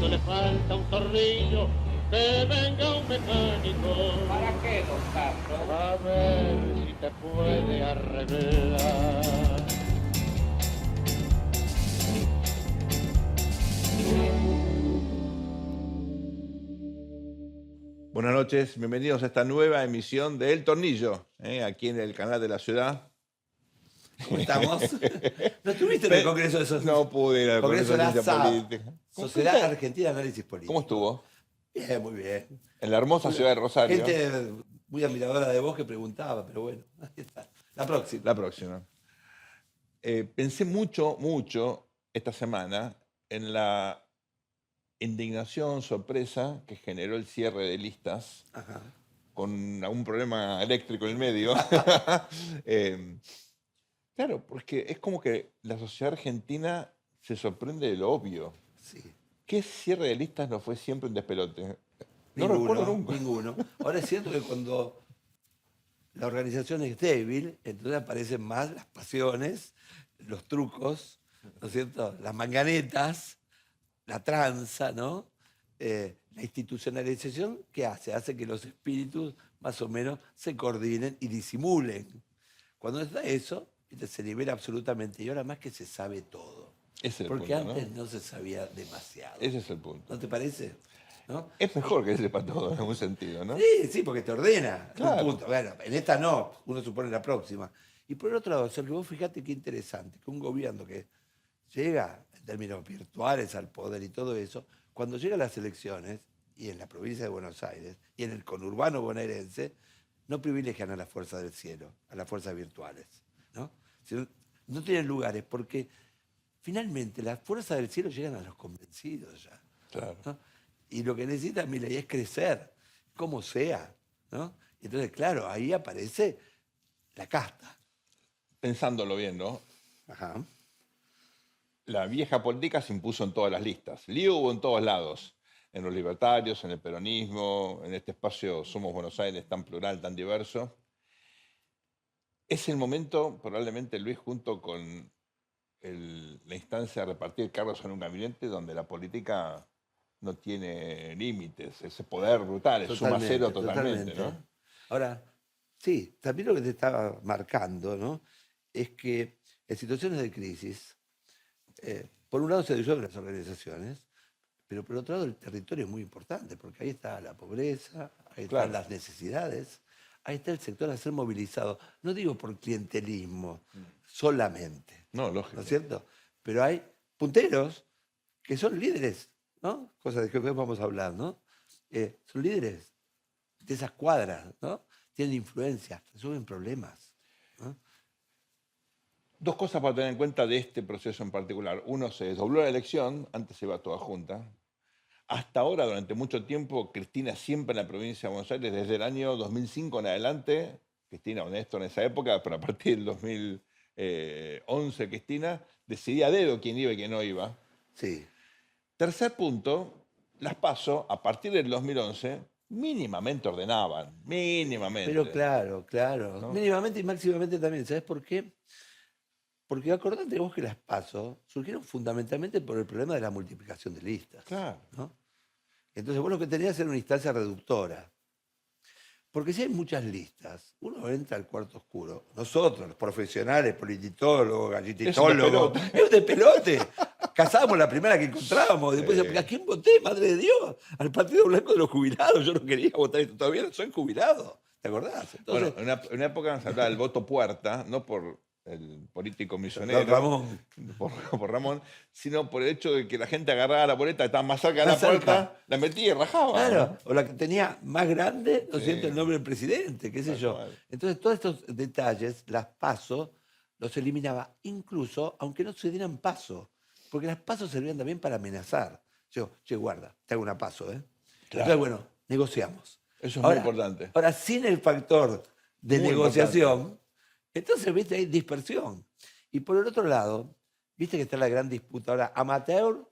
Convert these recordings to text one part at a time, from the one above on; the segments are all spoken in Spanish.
cuando le falta un tornillo, que venga un mecánico. ¿Para qué, don Carlos? A ver si te puede arreglar. Buenas noches, bienvenidos a esta nueva emisión de El Tornillo, aquí en el canal de la ciudad. ¿Cómo estamos? ¿No estuviste en el Congreso de Sociedad? No pude ir al Congreso de la Ciencia SAP, Política. Sociedad Argentina de Análisis Político. ¿Cómo estuvo? Bien, muy bien. En la hermosa ciudad de Rosario. Gente muy admiradora de vos que preguntaba, pero bueno, ahí está. La próxima. La próxima. Pensé mucho esta semana en la indignación, sorpresa que generó el cierre de listas Ajá. con algún problema eléctrico en el medio. Claro, porque es como que la sociedad argentina se sorprende de lo obvio. Sí. ¿Qué cierre de listas no fue siempre un despelote? No Ninguno, recuerdo nunca. ninguno. Ahora es cierto que cuando la organización es débil, entonces aparecen más las pasiones, los trucos, ¿no es cierto? Las manganetas, la tranza, ¿no? La institucionalización, ¿qué hace? Hace que los espíritus más o menos se coordinen y disimulen. Cuando está eso, se libera absolutamente. Y ahora más que se sabe todo. Ese es el Porque punto, antes ¿no? no se sabía demasiado. Ese es el punto. ¿No te parece? ¿No? Es mejor que sepa todo en algún sentido, ¿no? Sí, sí, porque te ordena. Claro. Un punto. Bueno, en esta no, uno supone la próxima. Y por el otro lado, Sergio, vos fíjate qué interesante, que un gobierno que llega en términos virtuales al poder y todo eso, cuando llegan las elecciones, y en la provincia de Buenos Aires, y en el conurbano bonaerense, no privilegian a la fuerza del cielo, a las fuerzas virtuales, ¿no? No tienen lugares, porque finalmente las fuerzas del cielo llegan a los convencidos ya. Claro. ¿No? Y lo que necesita Milei es crecer, como sea, ¿no? Entonces, claro, ahí aparece la casta. Pensándolo bien, ¿no? Ajá. La vieja política se impuso en todas las listas. Lío hubo en todos lados. En los libertarios, en el peronismo, en este espacio Somos Buenos Aires tan plural, tan diverso. Es el momento, probablemente, Luis, junto con la instancia de repartir cargos en un gabinete donde la política no tiene límites, ese poder brutal, es suma cero totalmente, ¿no? Ahora, sí, también lo que te estaba marcando, ¿no? Es que en situaciones de crisis, por un lado se disuelven las organizaciones, pero por otro lado el territorio es muy importante, porque ahí está la pobreza, ahí Claro. están las necesidades, ahí está el sector a ser movilizado. No digo por clientelismo solamente, No, lógico. ¿no es cierto? Pero hay punteros que son líderes, ¿no? Cosas de que vamos a hablar, ¿no? Son líderes de esas cuadras, ¿no? Tienen influencia, resuelven problemas, ¿no? Dos cosas para tener en cuenta de este proceso en particular. Uno, se desdobló la elección, antes se iba toda junta. Hasta ahora, durante mucho tiempo, Cristina siempre en la provincia de Buenos Aires, desde el año 2005 en adelante, Cristina honesto en esa época, pero a partir del 2011 Cristina decidía a dedo quién iba y quién no iba. Sí. Tercer punto, las PASO, a partir del 2011, mínimamente ordenaban, mínimamente. Pero claro. ¿No? Mínimamente y máximamente también. ¿Sabes por qué? Porque acordate vos que las PASO surgieron fundamentalmente por el problema de la multiplicación de listas. Claro. ¿No? Entonces vos lo que tenías era una instancia reductora. Porque si hay muchas listas, uno entra al cuarto oscuro. Nosotros, los profesionales, politólogos, gallititólogos, es un despelote. Cazábamos la primera que encontrábamos. Después, Sí. ¿a quién voté, madre de Dios? Al Partido Blanco de los Jubilados. Yo no quería votar esto. Todavía no soy jubilado. ¿Te acordás? Entonces, Bueno, en una época se hablaba del voto puerta, no por el político misionero, don Ramón. por Ramón, sino por el hecho de que la gente agarraba la boleta, estaba más cerca de la Más cerca. puerta, la metía y rajaba. Claro, ¿no? o la que tenía más grande, ¿no es Sí. cierto?, el nombre del presidente, qué sé Tal yo. cual. Entonces, todos estos detalles, las PASO, los eliminaba, incluso aunque no se dieran paso, porque las PASO servían también para amenazar. Yo, che, guarda, te hago una PASO, ¿eh? Claro. Entonces, bueno, negociamos. Eso es muy importante. Ahora, sin el factor de Muy negociación, entonces, viste, hay dispersión. Y por el otro lado, viste que está la gran disputa ahora, amateur,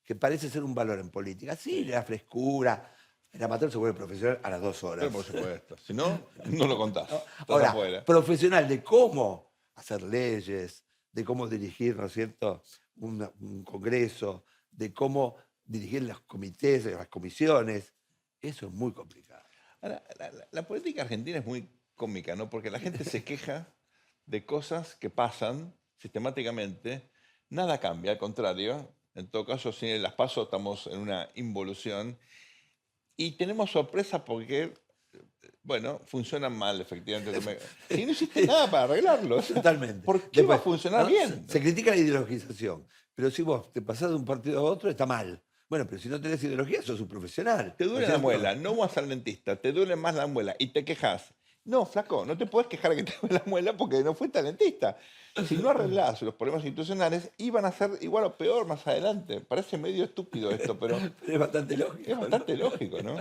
que parece ser un valor en política. Sí, la frescura. El amateur se vuelve profesional a las 2 horas. Pero por supuesto. Si no, no lo contás. Estás Ahora, afuera. profesional de cómo hacer leyes, de cómo dirigir, ¿no es cierto?, un congreso, de cómo dirigir los comités, las comisiones. Eso es muy complicado. Ahora, la política argentina es muy cómica, ¿no? Porque la gente se queja de cosas que pasan sistemáticamente, nada cambia, al contrario. En todo caso, sin las PASO estamos en una involución y tenemos sorpresa porque, bueno, funcionan mal, efectivamente. Si no hiciste nada para arreglarlos, Totalmente. ¿por qué va a Después, funcionar ¿no? bien? Se critica la ideologización, pero si vos te pasás de un partido a otro, está mal. Bueno, pero si no tenés ideología, sos un profesional. Te ¿no duele es la cierto? muela, no vas al dentista, te duele más la muela y te quejas. No, flaco, no te puedes quejar que te duele la muela porque no fuiste al dentista. Si no arreglás los problemas institucionales, iban a ser igual o peor más adelante. Parece medio estúpido esto, pero Pero es bastante lógico. es ¿no? bastante lógico, ¿no?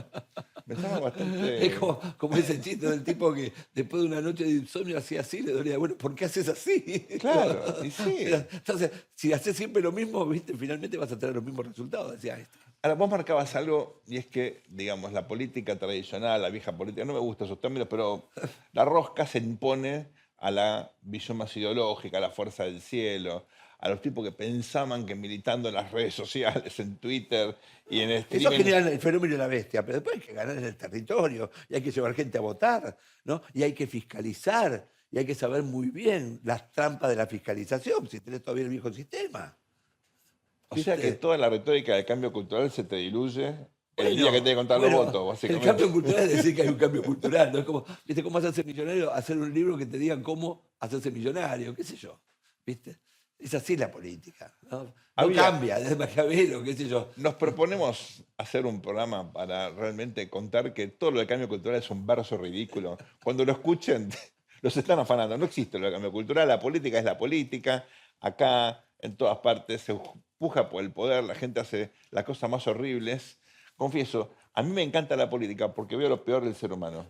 Me suena Es bastante... como ese chiste del tipo que después de una noche de insomnio hacía así, le dolía, bueno, ¿por qué haces así? Claro, y sí. Entonces, si haces siempre lo mismo, ¿viste? Finalmente vas a tener los mismos resultados, decía este. Ahora, vos marcabas algo, y es que, digamos, la política tradicional, la vieja política, no me gustan esos términos, pero la rosca se impone a la visión más ideológica, a la fuerza del cielo, a los tipos que pensaban que militando en las redes sociales, en Twitter y en Eso streaming... genera el fenómeno de la bestia, pero después hay que ganar en el territorio, y hay que llevar gente a votar, ¿no? Y hay que fiscalizar, y hay que saber muy bien las trampas de la fiscalización, si tenés todavía el viejo sistema. O sea que ¿Viste? toda la retórica del cambio cultural se te diluye el Bueno, día que te que contar bueno, los votos, el básicamente. cambio cultural es decir que hay un cambio cultural, ¿no? Es como, ¿viste cómo hacerse millonario? Hacer un libro que te digan cómo hacerse millonario, qué sé yo, ¿viste? Es así la política, ¿no? No Había- cambia, desde Maquiavelo, qué sé yo. Nos proponemos hacer un programa para realmente contar que todo lo del cambio cultural es un verso ridículo. Cuando lo escuchen, los están afanando. No existe lo del cambio cultural, la política es la política. Acá, en todas partes, se puja por el poder, la gente hace las cosas más horribles. Confieso, a mí me encanta la política porque veo lo peor del ser humano.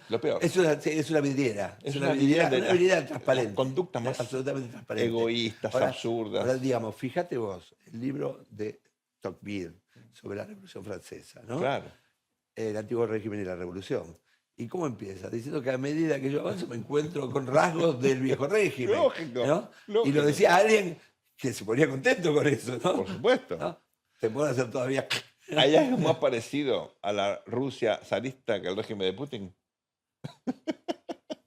Lo peor. Sí, es una vidriera, Es una una vidriera de una vidriera las transparente. conductas más absolutamente transparente. egoístas, absurdas. Ahora, digamos, fíjate vos, el libro de Tocqueville sobre la Revolución Francesa, ¿no? Claro. El antiguo régimen y la revolución. ¿Y cómo empieza? Diciendo que a medida que yo avanzo me encuentro con rasgos del viejo régimen. Lógico, ¿no? Y lógico. lo decía alguien que se ponía contento con eso, ¿no? Por supuesto. ¿No? Te puede hacer todavía... ¿Hay algo más parecido a la Rusia zarista que el régimen de Putin?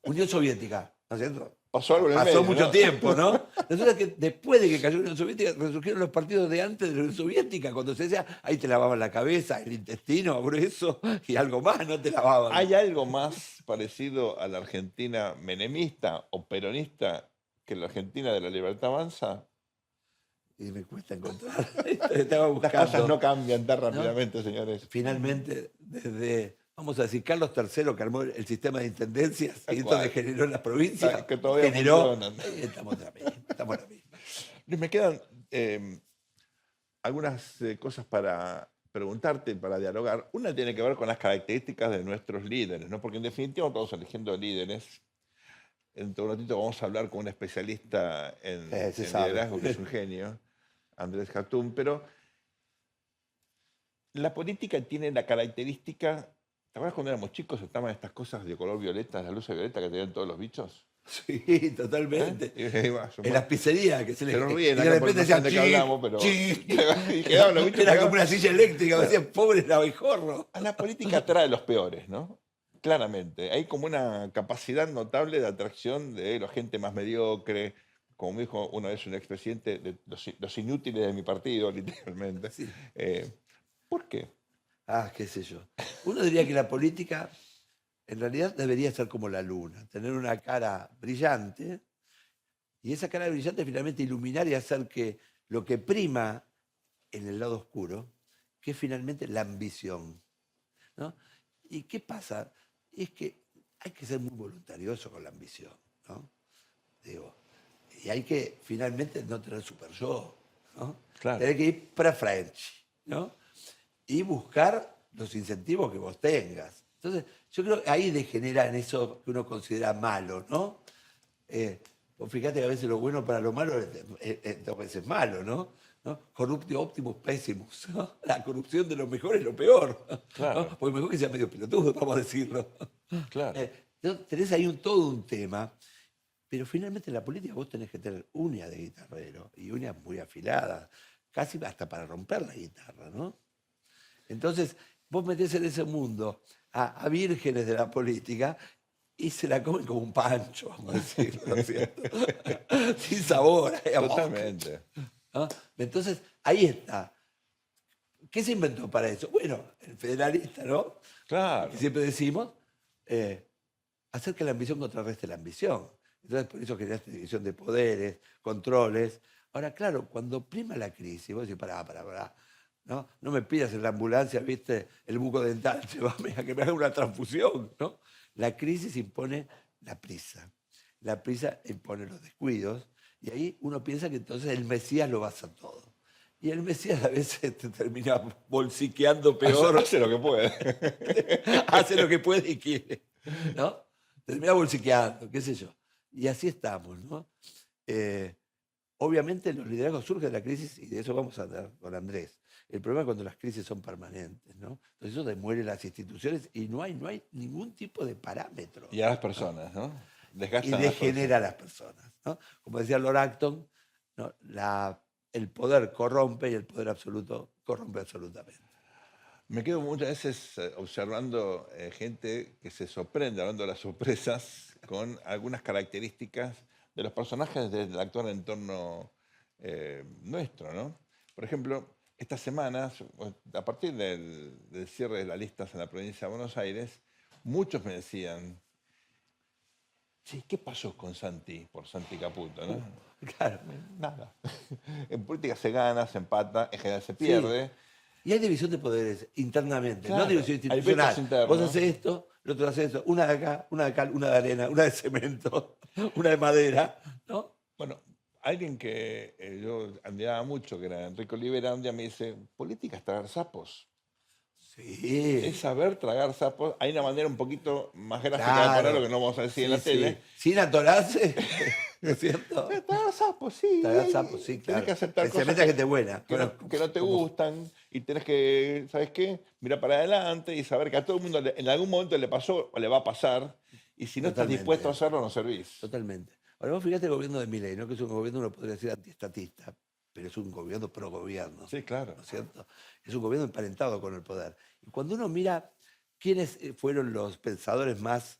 Unión Soviética, ¿no es cierto? Pasó algo en el Pasó medio, mucho ¿no? tiempo, ¿no? Resulta que después de que cayó la Unión Soviética, resurgieron los partidos de antes de la Unión Soviética, cuando se decía, ahí te lavaban la cabeza, el intestino grueso y algo más, no te lavaban. ¿Hay algo más parecido a la Argentina menemista o peronista que la Argentina de la Libertad Avanza? Y me cuesta encontrar. Estaba Las buscando. cosas no cambian tan rápidamente, señores. Finalmente, desde, vamos a decir, Carlos III, que armó el sistema de intendencias, Tal y cual. entonces generó en las provincias, Que todavía generó... funcionan. Estamos en la misma, estamos en la misma. Luis, me quedan algunas cosas para preguntarte, para dialogar. Una tiene que ver con las características de nuestros líderes, ¿no? Porque en definitiva estamos eligiendo líderes. Dentro de un ratito vamos a hablar con un especialista en se sabe. liderazgo, que es un genio, Andrés Jatún, pero la política tiene la característica, ¿te acuerdas cuando éramos chicos estaban estas cosas de color violeta, las luces violetas que tenían todos los bichos? Sí, totalmente. Y iba a En sumar- las pizzerías que se Se nos ríen y acá de porque repente no saben decían de qué hablamos, pero... chi. y quedaban los bichos Era pegados. como una silla eléctrica, decían, pobre el abejorro. A la política trae los peores, ¿no? Claramente. Hay como una capacidad notable de atracción de la gente más mediocre, como me dijo una vez un expresidente, de los inútiles de mi partido, literalmente. Sí. ¿Por qué? Ah, qué sé yo. Uno diría que la política en realidad debería ser como la luna, tener una cara brillante, y esa cara brillante finalmente iluminar y hacer que lo que prima en el lado oscuro, que es finalmente la ambición, ¿no? ¿Y qué pasa? Es que hay que ser muy voluntarioso con la ambición, ¿no? Digo, y hay que finalmente no tener super yo, ¿no? Claro. Tener que ir para French, ¿no? Y buscar los incentivos que vos tengas. Entonces, yo creo que ahí degenera en eso que uno considera malo, ¿no? Vos fíjate que a veces lo bueno para lo malo es dos veces malo, ¿no? Corruptio optimus pessimus, ¿no? La corrupción de lo mejor es lo peor. Claro. ¿no? Porque mejor que sea medio pelotudo, vamos a decirlo. Claro. Entonces, tenés ahí todo un tema, pero finalmente en la política vos tenés que tener uñas de guitarrero y uñas muy afiladas. casi hasta para romper la guitarra, ¿no? Entonces, vos metés en ese mundo a vírgenes de la política y se la comen como un pancho, vamos a decirlo, ¿no es cierto? Sin sabor. Totalmente. ¿No? Entonces, ahí está. ¿Qué se inventó para eso? Bueno, el federalista, ¿no? Claro. Que siempre decimos, hacer que la ambición contrarreste la ambición. Entonces, por eso generaste división de poderes, controles. Ahora, claro, cuando prima la crisis, vos decís, pará, ¿no? No me pidas en la ambulancia, viste, el buco dental, llévame a que me hagan una transfusión, ¿no? La crisis impone la prisa. La prisa impone los descuidos. Y ahí uno piensa que entonces el Mesías lo basa todo. Y el Mesías a veces te termina bolsiqueando peor. Hace lo que puede. Hace lo que puede y quiere, ¿no? Termina bolsiqueando, qué sé yo. Y así estamos, ¿no? Obviamente los liderazgos surgen de la crisis y de eso vamos a hablar con Andrés. El problema es cuando las crisis son permanentes, ¿no? Entonces eso demuele las instituciones y no hay ningún tipo de parámetro. Y a las personas, ¿no? Y Desgastan degenera a las personas, ¿no? Como decía Lord Acton, ¿no? El poder corrompe y el poder absoluto corrompe absolutamente. Me quedo muchas veces observando gente que se sorprende, hablando de las sorpresas, con algunas características de los personajes del actual entorno nuestro, ¿no? Por ejemplo, estas semanas, a partir del cierre de las listas en la provincia de Buenos Aires, muchos me decían, sí, ¿qué pasó con Santi, por Santi Caputo, no? Claro. Nada. En política se gana, se empata, en general se pierde. Y hay división de poderes internamente, Claro, no división hay institucional. vetos internos. Vos haces esto, el otro hace esto, una de acá, una de cal, una de arena, una de cemento, una de madera, ¿no? Bueno, alguien que yo admiraba mucho, que era Enrique Olivera, un día me dice, política es tragar sapos. Sí. Es saber tragar sapos. Hay una manera un poquito más gráfica Claro. de ponerlo que no vamos a decir en la tele. Sin atorarse, ¿no es cierto? Tragar sapos, sí. Tragar sapos, sí, claro. Tenés que aceptar cosas Especialmente a gente buena. que no te gustan y tenés que, ¿sabes qué? Mirar para adelante y saber que a todo el mundo en algún momento le pasó o le va a pasar y si no estás Totalmente. dispuesto a hacerlo, no servís. Totalmente. Ahora vos fíjate el gobierno de Milei, ¿no? Que es un gobierno, uno podría decir antiestatista, pero es un gobierno pro gobierno. Sí, claro. ¿No es cierto? Es un gobierno emparentado con el poder. Y cuando uno mira quiénes fueron los pensadores más,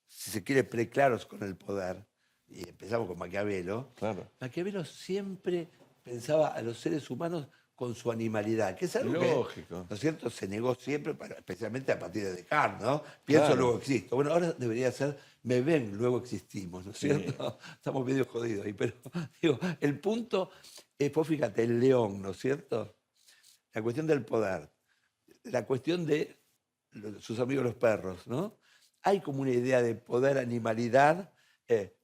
si se quiere, preclaros con el poder, y empezamos con Maquiavelo, Claro. Maquiavelo siempre pensaba a los seres humanos con su animalidad, que es algo Lógico. que, ¿no es cierto?, se negó siempre, especialmente a partir de Descartes, ¿no? Pienso, Claro. luego existo. Bueno, ahora debería ser, me ven, luego existimos, ¿no es Sí. cierto? Estamos medio jodidos ahí, pero digo, el punto es, pues fíjate, el león, ¿no es cierto? La cuestión del poder, la cuestión de sus amigos los perros, ¿no? Hay como una idea de poder, animalidad,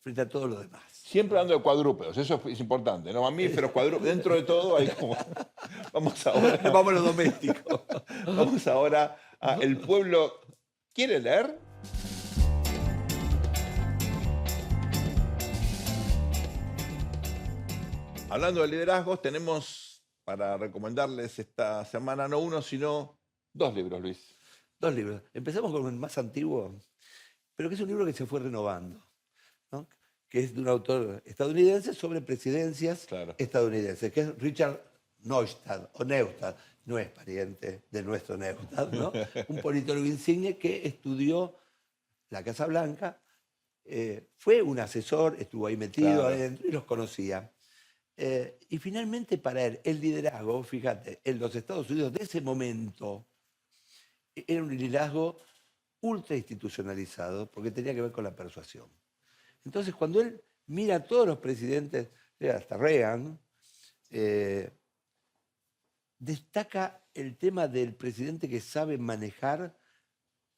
frente a todo lo demás. Siempre hablando de cuadrúpedos, eso es importante, ¿no? Mamíferos, cuadrúpedos, dentro de todo hay como... Vamos ahora, Vamos a lo doméstico. vamos ahora a El Pueblo quiere leer. Hablando de liderazgos, tenemos para recomendarles esta semana no uno, sino dos libros, Luis. Dos libros. Empezamos con el más antiguo, pero que es un libro que se fue renovando, ¿no? Que es de un autor estadounidense sobre presidencias Claro. estadounidenses, que es Richard Neustadt, o Neustadt, no es pariente de nuestro Neustadt, ¿no? Un politólogo insigne que estudió la Casa Blanca, fue un asesor, estuvo ahí metido Claro. adentro y los conocía. Y finalmente para él, el liderazgo, fíjate, en los Estados Unidos de ese momento, era un liderazgo ultra institucionalizado porque tenía que ver con la persuasión. Entonces, cuando él mira a todos los presidentes, hasta Reagan, destaca el tema del presidente que sabe manejar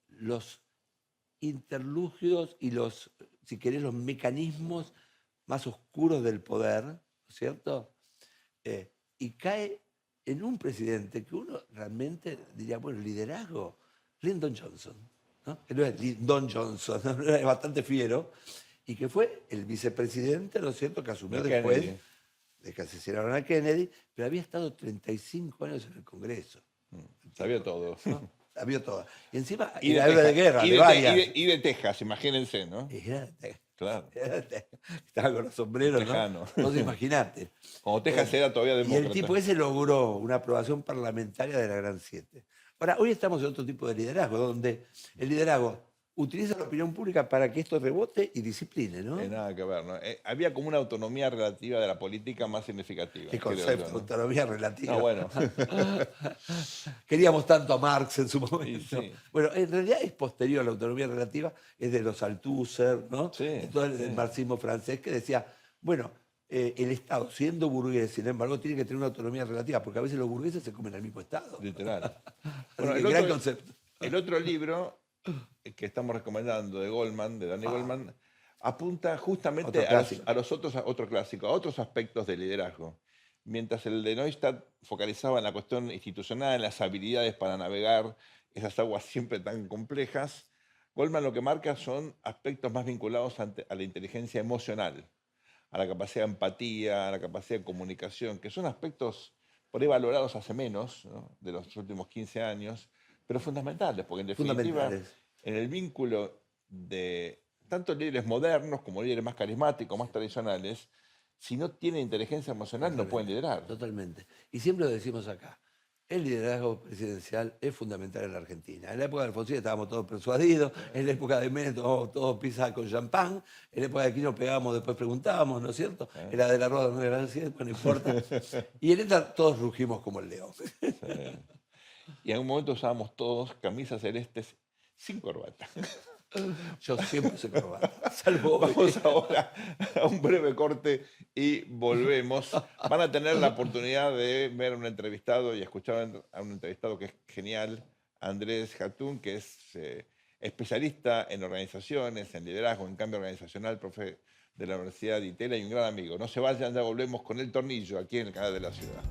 los interlugios y los, si querés, los mecanismos más oscuros del poder, ¿no es cierto? Y cae en un presidente que uno realmente diría, bueno, liderazgo, Lyndon Johnson, ¿no? Que no es Lyndon Johnson, ¿no? Es bastante fiero, y que fue el vicepresidente, ¿no es cierto?, que asumió De después Kennedy. de que asesinaron a Kennedy, pero había estado 35 años en el Congreso. Sabía todo. ¿No? La vio toda. Y encima, Y era de guerra, de varias. y de Texas, imagínense, ¿no? Era Claro. Estaba con los sombreros, ¿no? Tejano. Vos imaginate. Cuando Tejas era todavía Y demócrata. el tipo ese logró una aprobación parlamentaria de la Gran Siete. Ahora, hoy estamos en otro tipo de liderazgo, donde el liderazgo utiliza la opinión pública para que esto rebote y discipline, ¿no? Nada que ver, ¿no? Había como una autonomía relativa de la política más significativa. Qué creo concepto, yo, ¿no? autonomía relativa. No, bueno. Queríamos tanto a Marx en su momento. sí. Bueno, en realidad es posterior a la autonomía relativa, es de los Althusser, ¿no? Sí, De todo el sí. marxismo francés que decía, bueno, el Estado, siendo burgués, sin embargo, tiene que tener una autonomía relativa, porque a veces los burgueses se comen al mismo Estado. Literal. Bueno, el gran otro- concepto. El otro libro que estamos recomendando de Goldman, de Danny Goldman, apunta justamente Otro clásico. otro clásico, a otros aspectos del liderazgo. Mientras el de Neustadt focalizaba en la cuestión institucional, en las habilidades para navegar esas aguas siempre tan complejas, Goldman lo que marca son aspectos más vinculados a la inteligencia emocional, a la capacidad de empatía, a la capacidad de comunicación, que son aspectos por ahí valorados hace menos, ¿no? De los últimos 15 años, pero fundamentales, porque en definitiva, Fundamentales. en el vínculo de tanto líderes modernos como líderes más carismáticos, más tradicionales, si no tienen inteligencia emocional no pueden liderar. Totalmente. Y siempre lo decimos acá. El liderazgo presidencial es fundamental en la Argentina. En la época de Alfonsín estábamos todos persuadidos, en la época de Menem tomábamos todos pizza con champán, en la época de Kirchner pegábamos, después preguntábamos, ¿no es cierto? En la de la Roda no era así, después no importa. Y en esta todos rugimos como el león. Y en un momento usábamos todos camisas celestes sin corbata. Yo siempre uso corbata, salvo hoy. Vamos ahora a un breve corte y volvemos. Van a tener la oportunidad de ver a un entrevistado y escuchar a un entrevistado que es genial, Andrés Hatun, que es especialista en organizaciones, en liderazgo, en cambio organizacional, profe de la Universidad de Itela y un gran amigo. No se vayan, ya volvemos con El Tornillo aquí en el canal de la ciudad.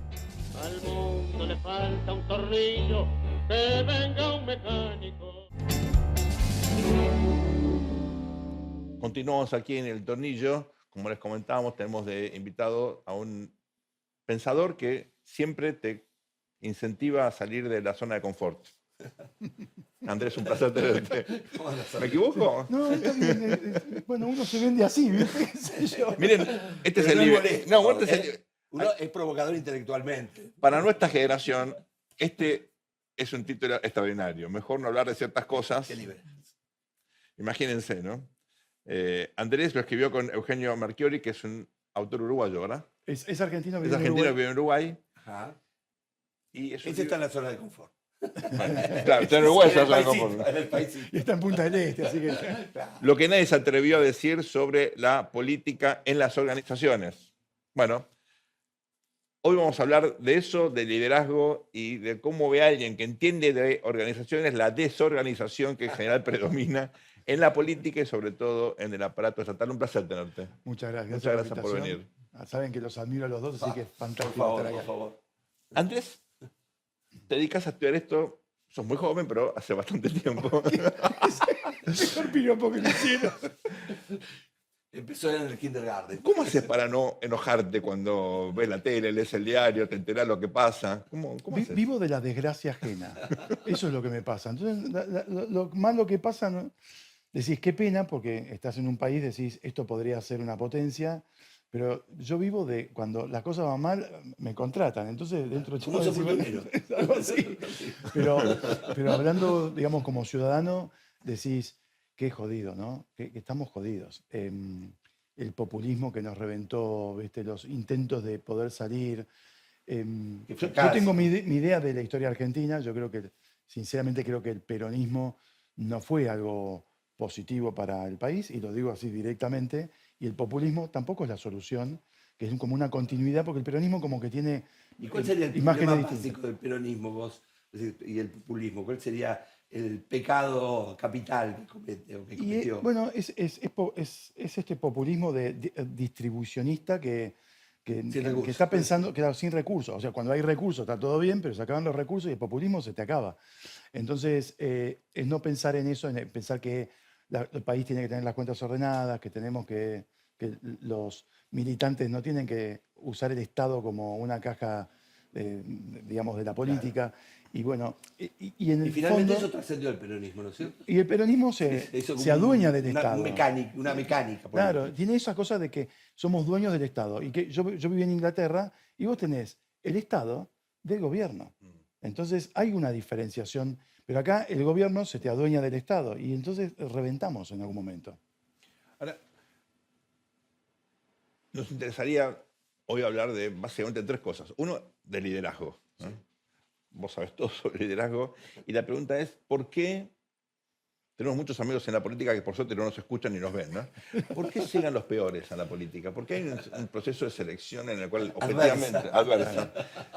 Al mundo le falta un tornillo, que venga un mecánico. Continuamos aquí en El Tornillo. Como les comentábamos, tenemos de invitado a un pensador que siempre te incentiva a salir de la zona de confort. Andrés, un placer tenerte. ¿Cómo andas, ¿Me Andrés? equivoco? No, está bien. Bueno, uno se vende así, ¿viste? ¿Qué sé yo? Miren, este es Pero el no es nivel. molesto, No, este es el- Uno es provocador intelectualmente. Para nuestra generación, este es un título extraordinario. Mejor no hablar de ciertas cosas. Qué libre. Imagínense, ¿no? Andrés lo escribió con Eugenio Marchiori, que es un autor uruguayo, ¿verdad? Es argentino, Es vive en argentino, Uruguay. vive en Uruguay. Ajá. Y es un Ese está en libro- la zona de confort. Claro, está en Uruguay, En el está en paisito, confort. en el paisito. Y está en Punta del Este, así que. Lo que nadie se atrevió a decir sobre la política en las organizaciones. Bueno, hoy vamos a hablar de eso, de liderazgo y de cómo ve alguien que entiende de organizaciones la desorganización que en general predomina en la política y sobre todo en el aparato estatal. Un placer tenerte. Muchas gracias. Muchas la gracias por invitación. venir. Saben que los admiro a los dos, así que es Por fantástico favor, estar por acá. favor. Andrés, te dedicas a estudiar esto, sos muy joven, pero hace bastante tiempo. Mejor piropo que me hicieron. Empezó en el kindergarten. ¿Cómo haces para no enojarte cuando ves la tele, lees el diario, te enterás lo que pasa? ¿Cómo haces? Vivo de la desgracia ajena. Eso es lo que me pasa. Entonces, lo malo que pasa, ¿no? Decís, qué pena, porque estás en un país, decís, esto podría ser una potencia, pero yo vivo de cuando las cosas van mal, me contratan. Entonces, dentro de Como todo, un sepulturero. es algo así. Pero hablando, digamos, como ciudadano, decís, qué jodido, ¿no? Que estamos jodidos. El populismo que nos reventó, ¿viste? Los intentos de poder salir. Yo fracaso. tengo mi idea de la historia argentina. Yo creo que, sinceramente, creo que el peronismo no fue algo positivo para el país, y lo digo así directamente, y el populismo tampoco es la solución, que es como una continuidad, porque el peronismo como que tiene ¿Y cuál sería el imágenes problema distintas. básico del peronismo vos y el populismo? ¿Cuál sería el pecado capital que comete o que Y cometió? bueno, es este populismo distribucionista que recursos. está pensando, claro, sin recursos. O sea, cuando hay recursos está todo bien, pero se acaban los recursos y el populismo se te acaba. Entonces, es no pensar en eso, en pensar que el país tiene que tener las cuentas ordenadas, que tenemos que los militantes no tienen que usar el Estado como una caja, digamos, de la política. Y bueno, y en Y el finalmente fondo, eso trascendió el peronismo, ¿no es cierto? y el peronismo Se hizo como se adueña del una Estado. una mecánica. Claro, política. tiene esa cosa de que somos dueños del Estado. Y que yo viví en Inglaterra y vos tenés el Estado del gobierno. Entonces hay una diferenciación, pero acá el gobierno se te adueña del Estado y entonces reventamos en algún momento. Ahora, nos interesaría hoy hablar de básicamente tres cosas. Uno, de liderazgo, ¿no? Vos sabés todo sobre liderazgo. Y la pregunta es, ¿por qué tenemos muchos amigos en la política que por suerte no nos escuchan ni nos ven, ¿no? ¿Por qué llegan los peores a la política? ¿Por qué hay un proceso de selección en el cual, objetivamente, adversa,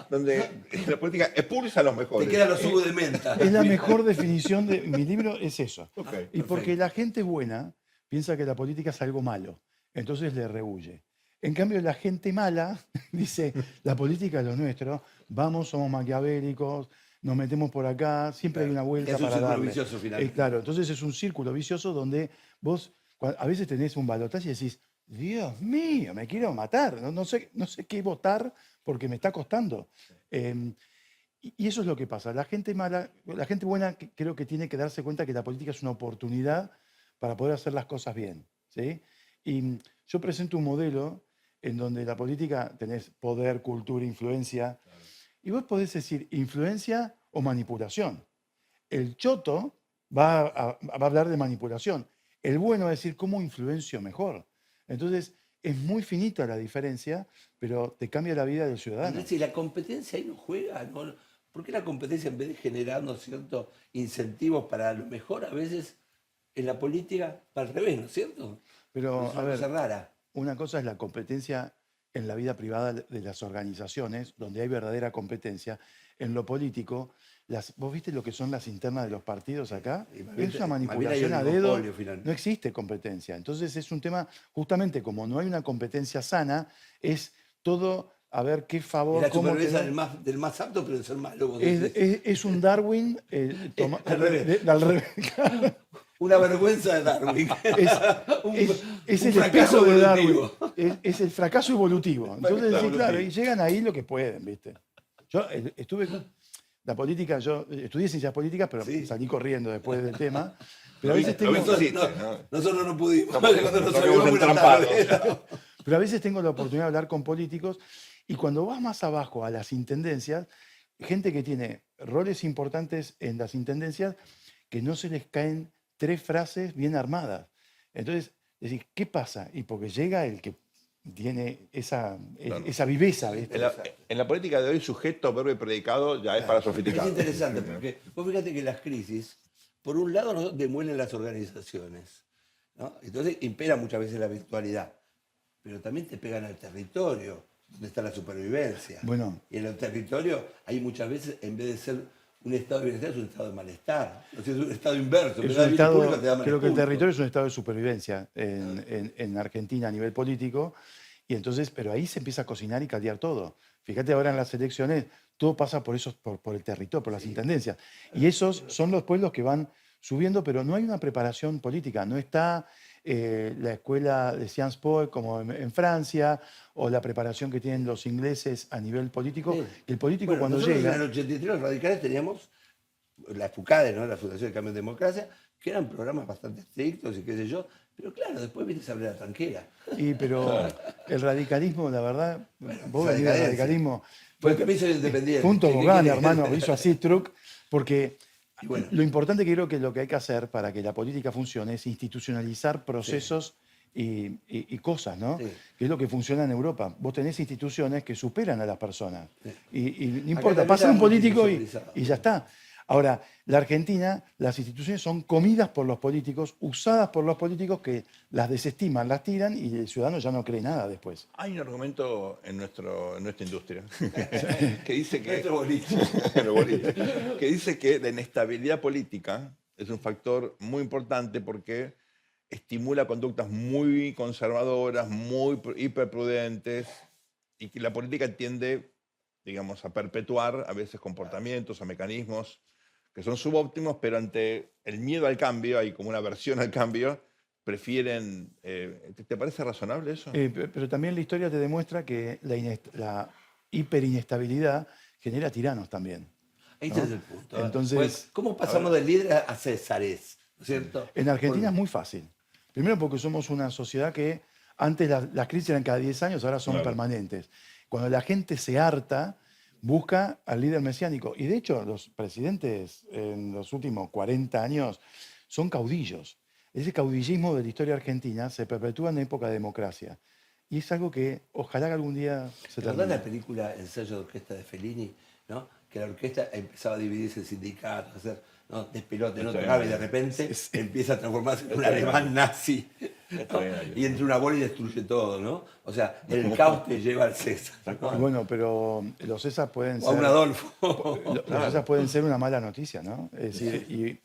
donde la política expulsa a los Te mejores? quedan los jugos de menta. Es la mejor definición de mi libro, es eso. Ok. Y porque la gente buena piensa que la política es algo malo, entonces le rehuye. En cambio, la gente mala dice, la política es lo nuestro, vamos, somos maquiavélicos, nos metemos por acá, siempre hay una vuelta Es un para círculo darle. vicioso, finalmente. Claro, entonces es un círculo vicioso donde vos a veces tenés un balotaje y decís, Dios mío, me quiero matar, no sé qué votar porque me está costando. Y eso es lo que pasa. La gente mala, la gente buena creo que tiene que darse cuenta que la política es una oportunidad para poder hacer las cosas bien, ¿sí? Y yo presento un modelo en donde la política tenés poder, cultura, influencia, y vos podés decir influencia o manipulación. El choto va a hablar de manipulación. El bueno va a decir cómo influencio mejor. Entonces, es muy finita la diferencia, pero te cambia la vida del ciudadano. Andrés, si la competencia ahí no juega, ¿no? ¿Por qué la competencia, en vez de generar, ¿no es cierto?, incentivos para lo mejor, a veces en la política va al revés, ¿no es cierto? Pero, Es una a ver, cosa rara. una cosa es la competencia en la vida privada de las organizaciones, donde hay verdadera competencia. En lo político, ¿vos viste lo que son las internas de los partidos acá? Y más bien- Es una más bien hay manipulación a oligopolio, dedo. finalmente. No existe competencia. Entonces es un tema, justamente como no hay una competencia sana, es todo a ver qué Es favor, la cómo te supervivencia da. del más apto, pero de ser malo. vos Es, decís. es un Darwin Al revés. al revés. Una vergüenza de Darwin. Un- Es un el fracaso espejo de Darwin. evolutivo. Es el fracaso evolutivo. Entonces, Fracaso sí, claro, y evolutivo. llegan ahí lo que pueden, ¿viste? Yo estuve. La política, yo estudié ciencias políticas, pero Sí. salí corriendo después del tema. Pero a Lo veces vi- lo tengo, vi- Nosotros, hiciste, ¿no? nosotros no pudimos. Estamos- Cuando nos estamos olvidamos una entrampados. tarde. pero a veces tengo la oportunidad de hablar con políticos y cuando vas más abajo a las intendencias, gente que tiene roles importantes en las intendencias que no se les caen 3 frases bien armadas. Entonces, decís, ¿qué pasa? Y porque llega el que tiene esa viveza, ¿viste? En la política de hoy, sujeto, verbo y predicado ya es para Es sofisticados. interesante porque vos fíjate que las crisis, por un lado, nos demuelen las organizaciones, ¿no? Entonces impera muchas veces la virtualidad, pero también te pegan al territorio, donde está la supervivencia. Bueno. Y en el territorio hay muchas veces, en vez de ser un estado de bienestar, es un estado de malestar. O sea, es un estado inverso. Es Me un da bien estado, público, te da mal creo que el público. territorio es un estado de supervivencia en Argentina a nivel político, y entonces, pero ahí se empieza a cocinar y caldear todo. Fíjate ahora en las elecciones, todo pasa por el territorio, por las intendencias. Y esos son los pueblos que van subiendo, pero no hay una preparación política. No está la escuela de Sciences Po como en Francia, o la preparación que tienen los ingleses a nivel político. Sí. El político Bueno, cuando nosotros llega... en el 83 los radicales teníamos la FUCADE, ¿no? La Fundación de Cambio en Democracia, que eran programas bastante estrictos y qué sé yo, pero claro, después viste a abrir la tranquera. Pero el radicalismo, la verdad, vos esa venís del decadencia. radicalismo. Fue el permiso de independiente. Punto ¿Qué Bogán, querés? hermano, hizo así truc, porque Y bueno. lo importante que creo que lo que hay que hacer para que la política funcione es institucionalizar procesos y cosas, ¿no? Sí. Que es lo que funciona en Europa. Vos tenés instituciones que superan a las personas. Y no Acá importa, también pasa está un político institucionalizado. y ya está. Ahora, la Argentina, las instituciones son comidas por los políticos, usadas por los políticos que las desestiman, las tiran y el ciudadano ya no cree nada después. Hay un argumento en nuestra industria que dice que, Nuestro boliche. Pero bonito. Que dice que la inestabilidad política es un factor muy importante porque estimula conductas muy conservadoras, muy hiperprudentes, y que la política tiende, digamos, a perpetuar a veces comportamientos o mecanismos que son subóptimos, pero ante el miedo al cambio, hay como una aversión al cambio, prefieren... ¿Te parece razonable eso? Pero también la historia te demuestra que la hiperinestabilidad genera tiranos también. Ese ¿no? es el punto. Entonces, Pues, ¿cómo pasamos del líder a Césares? ¿No es cierto? en Argentina es muy fácil. Primero porque somos una sociedad que antes las crisis eran cada 10 años, ahora son permanentes. Cuando la gente se harta, busca al líder mesiánico. Y de hecho, los presidentes en los últimos 40 años son caudillos. Ese caudillismo de la historia argentina se perpetúa en época de democracia. Y es algo que ojalá que algún día se ¿Te acordás termine. la película Ensayo de Orquesta de Fellini? ¿No? Que la orquesta empezaba a dividirse en sindicatos, a hacer ¿no? despelote, no tocaba y de repente empieza a transformarse en un alemán nazi. ¿no? Y entra una bola y destruye todo, ¿no? O sea, el caos te lleva al César. ¿no? Bueno, pero los César pueden O a un ser... Adolfo. Los César pueden ser una mala noticia, ¿no? Es decir,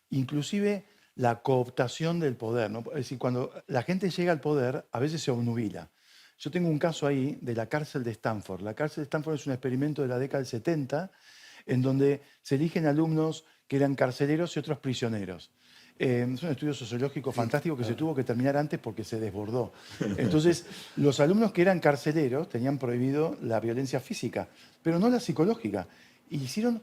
inclusive la cooptación del poder, ¿no? Es decir, cuando la gente llega al poder, a veces se obnubila. Yo tengo un caso ahí de la cárcel de Stanford. La cárcel de Stanford es un experimento de la década del 70 en donde se eligen alumnos que eran carceleros y otros prisioneros. Es un estudio sociológico fantástico que se tuvo que terminar antes porque se desbordó. Entonces, los alumnos que eran carceleros tenían prohibido la violencia física, pero no la psicológica. Y hicieron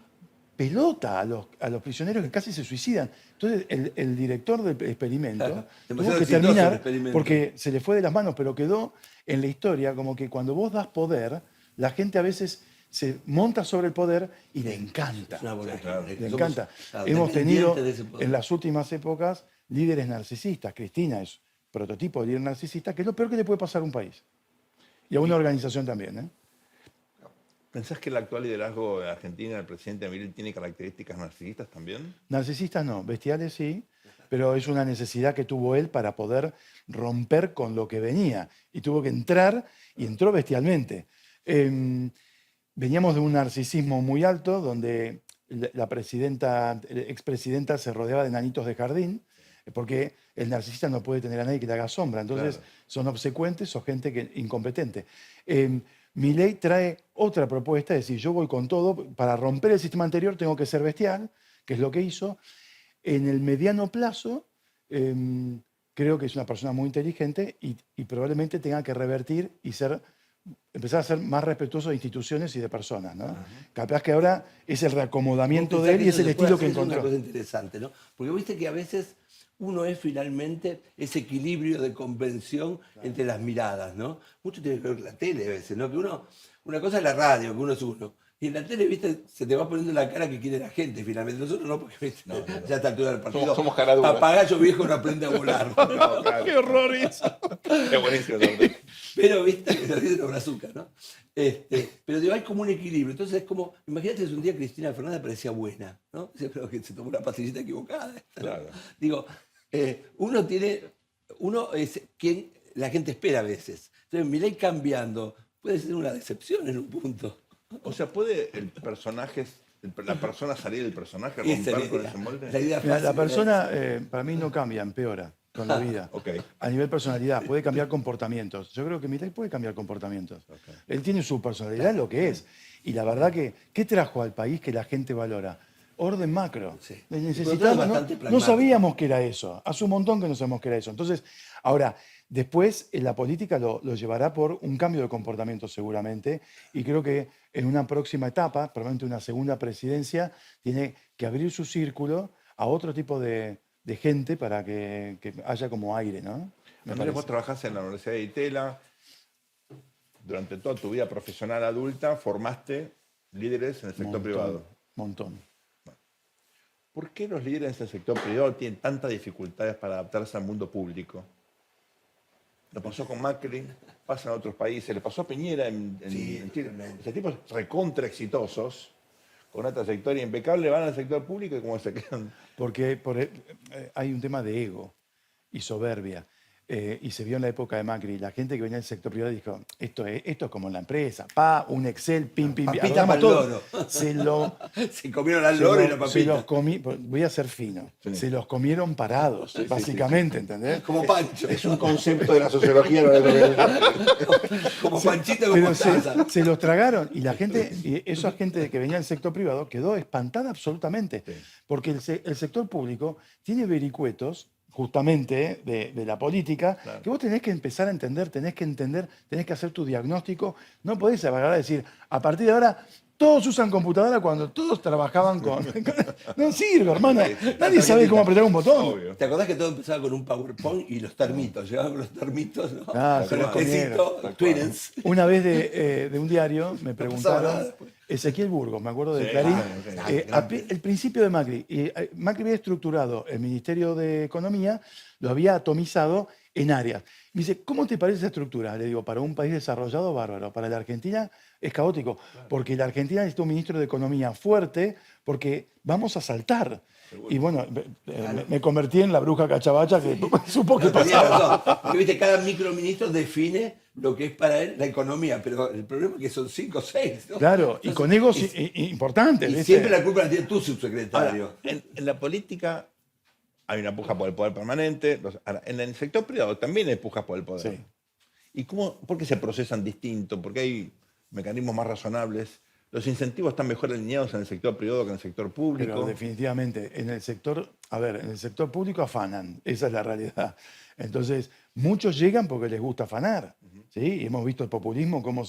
pelota a los prisioneros que casi se suicidan. Entonces, el director del experimento Claro, tuvo demasiado que exitoso el terminar experimento. porque se le fue de las manos, pero quedó en la historia como que cuando vos das poder, la gente a veces se monta sobre el poder y le encanta. Es una bola de Claro. gente. Le Somos, encanta. claro, Hemos tenido dependientes de ese poder. en las últimas épocas líderes narcisistas. Cristina es prototipo de líder narcisista, que es lo peor que le puede pasar a un país. Y a una organización también. ¿eh? ¿Pensás que el actual liderazgo de Argentina, el presidente Milei, tiene características narcisistas también? Narcisistas no, bestiales sí, pero es una necesidad que tuvo él para poder romper con lo que venía. Y tuvo que entrar, y entró bestialmente. Veníamos de un narcisismo muy alto, donde la expresidenta se rodeaba de nanitos de jardín, porque el narcisista no puede tener a nadie que le haga sombra. Entonces, Claro. son obsecuentes o gente incompetente. Milei trae otra propuesta, es decir, yo voy con todo, para romper el sistema anterior tengo que ser bestial, que es lo que hizo. En el mediano plazo, creo que es una persona muy inteligente y probablemente tenga que revertir y empezar a ser más respetuoso de instituciones y de personas. ¿no? Capaz que ahora es el reacomodamiento ¿Vos de pensás él y es eso el se puede estilo que hacer? Es una encontró. cosa interesante, ¿no? Porque viste que a veces uno es finalmente ese equilibrio de convención entre las miradas, ¿no? Mucho tiene que ver con la tele a veces, ¿no? Que una cosa es la radio, que uno es uno. Y en la tele, viste, se te va poniendo la cara que quiere la gente finalmente. Nosotros no, porque ¿viste? Ya a esta altura del partido. Somos cara dura. Papagayo viejo no aprende a volar. No, claro. ¡Qué horror eso! Qué buenísimo. Roberto. Pero, viste, que se ríe de brazuca, ¿no? Pero digo, hay como un equilibrio. Entonces es como, imagínate si un día Cristina Fernández parecía buena, ¿no? Dice, pero que se tomó una pastillita equivocada. esta, ¿no? Claro. Digo, uno es quien la gente espera a veces. Entonces, Milei cambiando puede ser una decepción en un punto. O sea, ¿puede la persona salir del personaje, Esa romper es con la ese molde? la idea Mira, fácil la es- persona, para mí, no cambia, empeora con la vida. Ok. A nivel personalidad, puede cambiar comportamientos. Yo creo que Milei puede cambiar comportamientos. Él tiene su personalidad en lo que es. Y la verdad que, ¿qué trajo al país que la gente valora? Orden macro. Sí. Necesitamos, Pero es no, bastante no pragmático. sabíamos que era eso. Hace un montón que no sabemos que era eso. Entonces, ahora, después la política lo llevará por un cambio de comportamiento seguramente. Y creo que en una próxima etapa, probablemente una segunda presidencia, tiene que abrir su círculo a otro tipo de gente para que haya como aire, ¿no? Me Andrés, vos parece. trabajás en la Universidad de Itela. Durante toda tu vida profesional adulta formaste líderes en el sector privado. Montón. ¿Por qué los líderes del sector privado tienen tantas dificultades para adaptarse al mundo público? Lo pasó con Macri, pasa en otros países, le pasó a Piñera en Chile. tremendo. Esos tipos recontra exitosos, con una trayectoria impecable, van al sector público y como se quedan. Porque hay un tema de ego y soberbia. Y se vio en la época de Macri. La gente que venía del sector privado dijo, esto es como en la empresa. Un Excel, pim, pim, pim. Papita arreglamos pa'l todo. loro. Se Se comieron al loro y la se los papita. voy a ser fino. Sí. Se los comieron parados, básicamente, ¿entendés? Como Pancho. Es un concepto de la sociología. Como Panchito con Pero mostaza. se los tragaron y la gente, y esa gente que venía del sector privado quedó espantada absolutamente, porque el sector público tiene vericuetos justamente de la política, que vos tenés que empezar a entender, tenés que hacer tu diagnóstico, no podés agarrar y decir, a partir de ahora Todos usan computadora cuando todos trabajaban con... No sirve, hermano. Nadie sabe cómo apretar un botón. Obvio. ¿Te acordás que todo empezaba con un PowerPoint y los termitos? Llegaban con los termitos, ¿no? Ah, con se los los tecitos, Twinens. Una vez de un diario me pasaba preguntaron, nada después. Ezequiel Burgos, me acuerdo de Sí, Clarín, grande. el principio de Macri. Macri había estructurado el Ministerio de Economía, lo había atomizado en áreas. Me dice, ¿cómo te parece esa estructura? Le digo, para un país desarrollado, bárbaro. Para la Argentina es caótico, porque la Argentina necesita un ministro de Economía fuerte, porque vamos a saltar. Y bueno, me convertí en la bruja cachabacha que supo que No, tenía pasaba. razón. Porque, viste, cada microministro define lo que es para él la economía, pero el problema es que son 5 o 6. ¿no? Claro, y Entonces, con egos y importantes. y ¿viste? siempre la culpa la tiene tu Ahora, subsecretario. en la política hay una puja por el poder permanente. Ahora, en el sector privado también hay pujas por el poder. Sí. ¿Y por qué se procesan distinto? ¿Por qué hay mecanismos más razonables? ¿Los incentivos están mejor alineados en el sector privado que en el sector público? Pero definitivamente, en el sector, a ver, en el sector público afanan, esa es la realidad. Entonces, muchos llegan porque les gusta afanar, ¿sí? Y hemos visto el populismo, cómo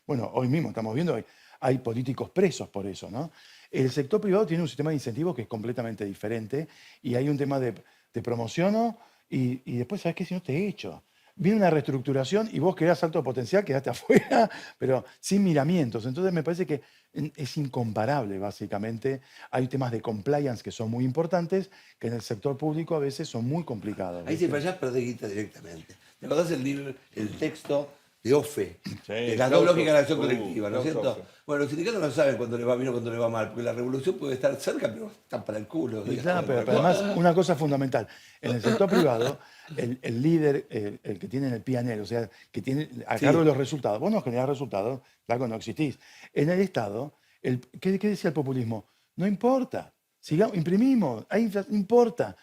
bueno, hoy mismo estamos viendo, hay políticos presos por eso, ¿no? El sector privado tiene un sistema de incentivos que es completamente diferente y hay un tema de te promociono y después, ¿sabes qué? Si no te echo. Viene una reestructuración y vos querés alto potencial, quedaste afuera, pero sin miramientos. Entonces me parece que es incomparable, básicamente. Hay temas de compliance que son muy importantes, que en el sector público a veces son muy complicados. Ahí si ¿viste? fallás, perdés guita directamente. ¿Te acordás el libro, el texto de OFE? De las Klaus dos lógicas de la acción Hofe. colectiva, ¿no es Klaus cierto? Hofe. Bueno, los sindicatos no saben cuándo le va bien o cuándo le va mal, porque la revolución puede estar cerca, pero está para el culo. Y digamos. claro, pero además, una cosa fundamental. En el sector privado, el líder, el que tiene el PNL, o sea, que tiene a Sí. cargo de los resultados, vos no generás resultados, claro, no existís. En el Estado, ¿qué decía el populismo? No importa, sigamos, imprimimos, no importa.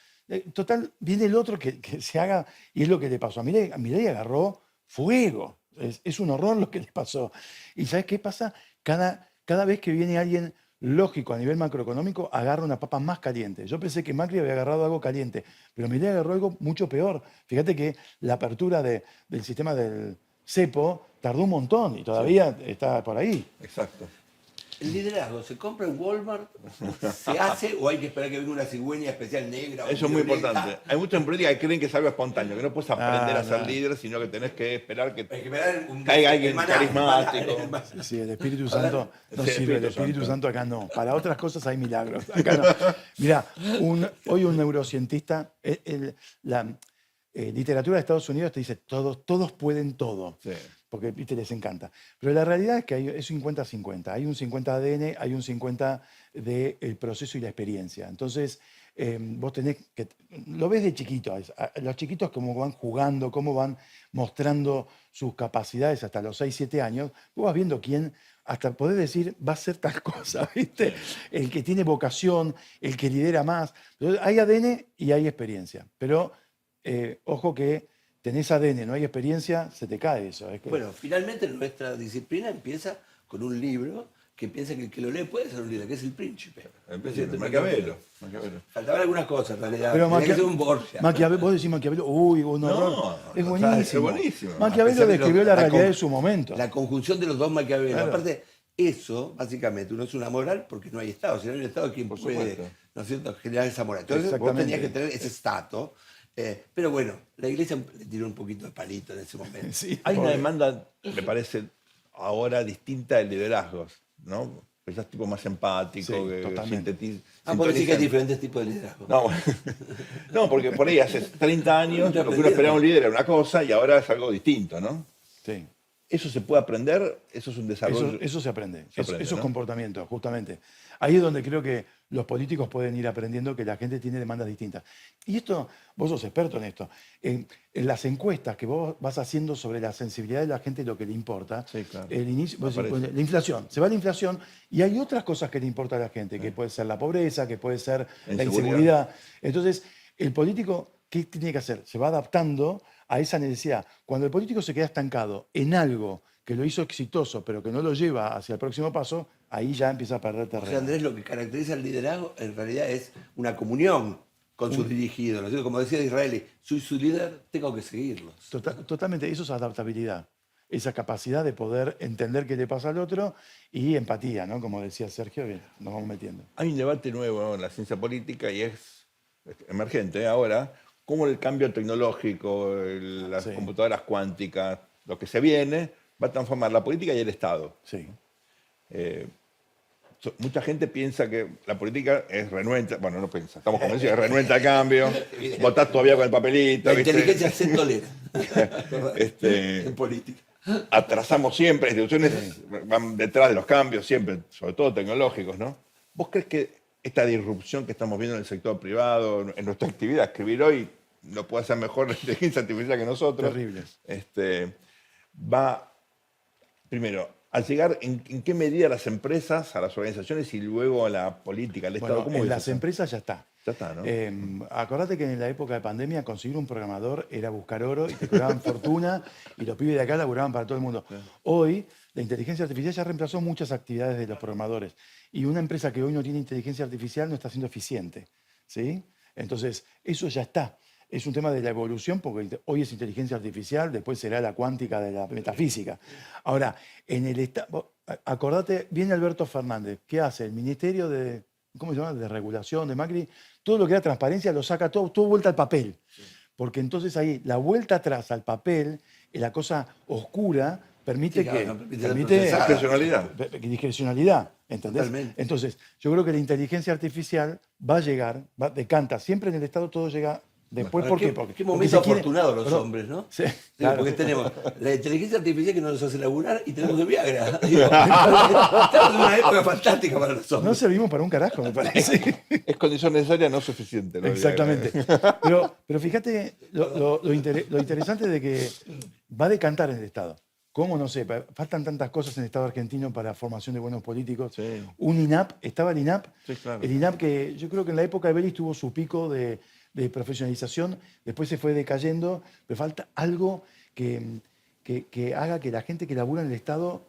Total, viene el otro que se haga, y es lo que le pasó. A Milei agarró fuego. Es un horror lo que le pasó. ¿Y sabes qué pasa? Cada vez que viene alguien lógico a nivel macroeconómico, agarra una papa más caliente. Yo pensé que Macri había agarrado algo caliente, pero Milei agarró algo mucho peor. Fíjate que la apertura del sistema del cepo tardó un montón y todavía está por ahí. Exacto. ¿El liderazgo se compra en Walmart? ¿Se hace o hay que esperar que venga una cigüeña especial negra? o Eso es muy violeta? importante. Hay muchos en política que creen que es algo espontáneo, que no puedes aprender a ser no. líder, sino que tenés que esperar que Hay que esperar un caiga alguien el maná, carismático. el maná. Sí, el Espíritu Santo no Sí, sirve, el Espíritu Espíritu Santo. Santo acá no. Para otras cosas hay milagros. Acá no. Mirá, hoy un neurocientista, la literatura de Estados Unidos te dice, todos pueden todo. Sí. Porque viste, les encanta. Pero la realidad es que es 50-50. Hay un 50 ADN, hay un 50 del proceso y la experiencia. Entonces, vos tenés que... Lo ves de chiquito. Los chiquitos cómo van jugando, cómo van mostrando sus capacidades hasta los 6-7 años. Vos vas viendo quién, hasta podés decir, va a ser tal cosa, ¿viste? El que tiene vocación, el que lidera más. Entonces, hay ADN y hay experiencia. Pero, ojo que... Tenés ADN, no hay experiencia, se te cae eso. Es que- Bueno, finalmente nuestra disciplina empieza con un libro que piensa que el que lo lee puede ser un líder, que es El Príncipe. Maquiavelo. Faltaban algunas cosas, en realidad. Pero Tenía que ser un Borgia. Vos decís Maquiavelo, uy, un horror. Es es buenísimo. buenísimo. A Maquiavelo pesar de describió la realidad con- de su momento. La conjunción de los dos Maquiavelos. Claro. Aparte, eso, básicamente, no es una moral porque no hay Estado. Si no hay un Estado, ¿quién Por puede, supuesto. ¿no es cierto?, generar esa moral? Entonces, vos Exactamente. tenías que tener ese estatus. Pero bueno, la iglesia le tiró un poquito de palito en ese momento. Sí, Hay una pobre. demanda, me parece, ahora distinta de liderazgos, ¿no? Quizás tipo más empático, Sí, que totalmente. Vos decís que hay sintoniza- diferentes tipos de liderazgo. No, no, porque por ahí hace 30 años lo que uno esperaba de un líder era una cosa y ahora es algo distinto, ¿no? Sí. ¿Eso se puede aprender? ¿Eso es un desarrollo? Eso se aprende. Se aprende, Eso es ¿no? comportamiento, justamente. Ahí es donde creo que los políticos pueden ir aprendiendo que la gente tiene demandas distintas. Y esto, vos sos experto en esto. En las encuestas que vos vas haciendo sobre la sensibilidad de la gente y lo que le importa, Sí, claro. el inicio, vos decís, Aparece. bueno, la inflación, se va la inflación y hay otras cosas que le importa a la gente, que puede ser la pobreza, que puede ser la inseguridad. Entonces, el político, ¿qué tiene que hacer? Se va adaptando a esa necesidad. Cuando el político se queda estancado en algo que lo hizo exitoso, pero que no lo lleva hacia el próximo paso, ahí ya empieza a perder O sea, terreno. Andrés, lo que caracteriza al liderazgo en realidad es una comunión con sus dirigidos. ¿No es cierto? Como decía Disraeli, soy su líder, tengo que seguirlos. Totalmente, eso es adaptabilidad. esa capacidad de poder entender qué le pasa al otro y empatía, ¿no? Como decía Sergio, bien, nos vamos metiendo. Hay un debate nuevo, ¿no?, en la ciencia política y es emergente ahora, cómo el cambio tecnológico, las Sí. computadoras cuánticas, lo que se viene, va a transformar la política y el Estado. Sí. Mucha gente piensa que la política es renuente, bueno, no piensa, estamos convencidos, es renuente al cambio, votás todavía con el papelito. La ¿viste? inteligencia se tolera. Este, En política. Atrasamos siempre, las instituciones van detrás de los cambios, siempre, sobre todo tecnológicos, ¿no? ¿Vos crees que esta disrupción que estamos viendo en el sector privado, en nuestra actividad, escribir hoy, lo puede hacer mejor la inteligencia artificial que nosotros? Terrible. Va, primero, a llegar en qué medida las empresas, a las organizaciones y luego a la política, al Estado? Bueno, ¿Cómo en ves las eso? empresas ya está. Ya está, ¿no? Acordate que en la época de pandemia conseguir un programador era buscar oro y te cobraban fortuna y los pibes de acá laburaban para todo el mundo. Hoy la inteligencia artificial ya reemplazó muchas actividades de los programadores y una empresa que hoy no tiene inteligencia artificial no está siendo eficiente, ¿sí? Entonces, eso ya está. Es un tema de la evolución porque hoy es inteligencia artificial, después será la cuántica de la metafísica. Ahora, en el Estado, acordate, viene Alberto Fernández, ¿qué hace? El Ministerio de, ¿cómo se llama?, de Regulación, de Macri, todo lo que era transparencia lo saca todo vuelta al papel. Porque entonces ahí, la vuelta atrás al papel, la cosa oscura, permite Sí, claro, que... no permite permite procesar. Discrecionalidad. discrecionalidad, ¿entendés? Totalmente. Entonces, yo creo que la inteligencia artificial va a llegar, decanta, siempre en el Estado todo llega después. ¿Por qué? Qué Porque momento se quiere- afortunado los Perdón. hombres, ¿no? Sí, Digo, claro. porque tenemos la inteligencia artificial que no nos hace laburar y tenemos el Viagra. Digo, estamos en una época fantástica para los No hombres. servimos para un carajo, me parece. Es condición necesaria, no suficiente. ¿no? Exactamente. Pero fíjate lo interesante de que va a decantar en el Estado. ¿Cómo? No sé, faltan tantas cosas en el Estado argentino para formación de buenos políticos. Sí. Un INAP, estaba el INAP, Sí, claro. el INAP que yo creo que en la época de Belis tuvo su pico de profesionalización, después se fue decayendo, pero falta algo que haga que la gente que labura en el Estado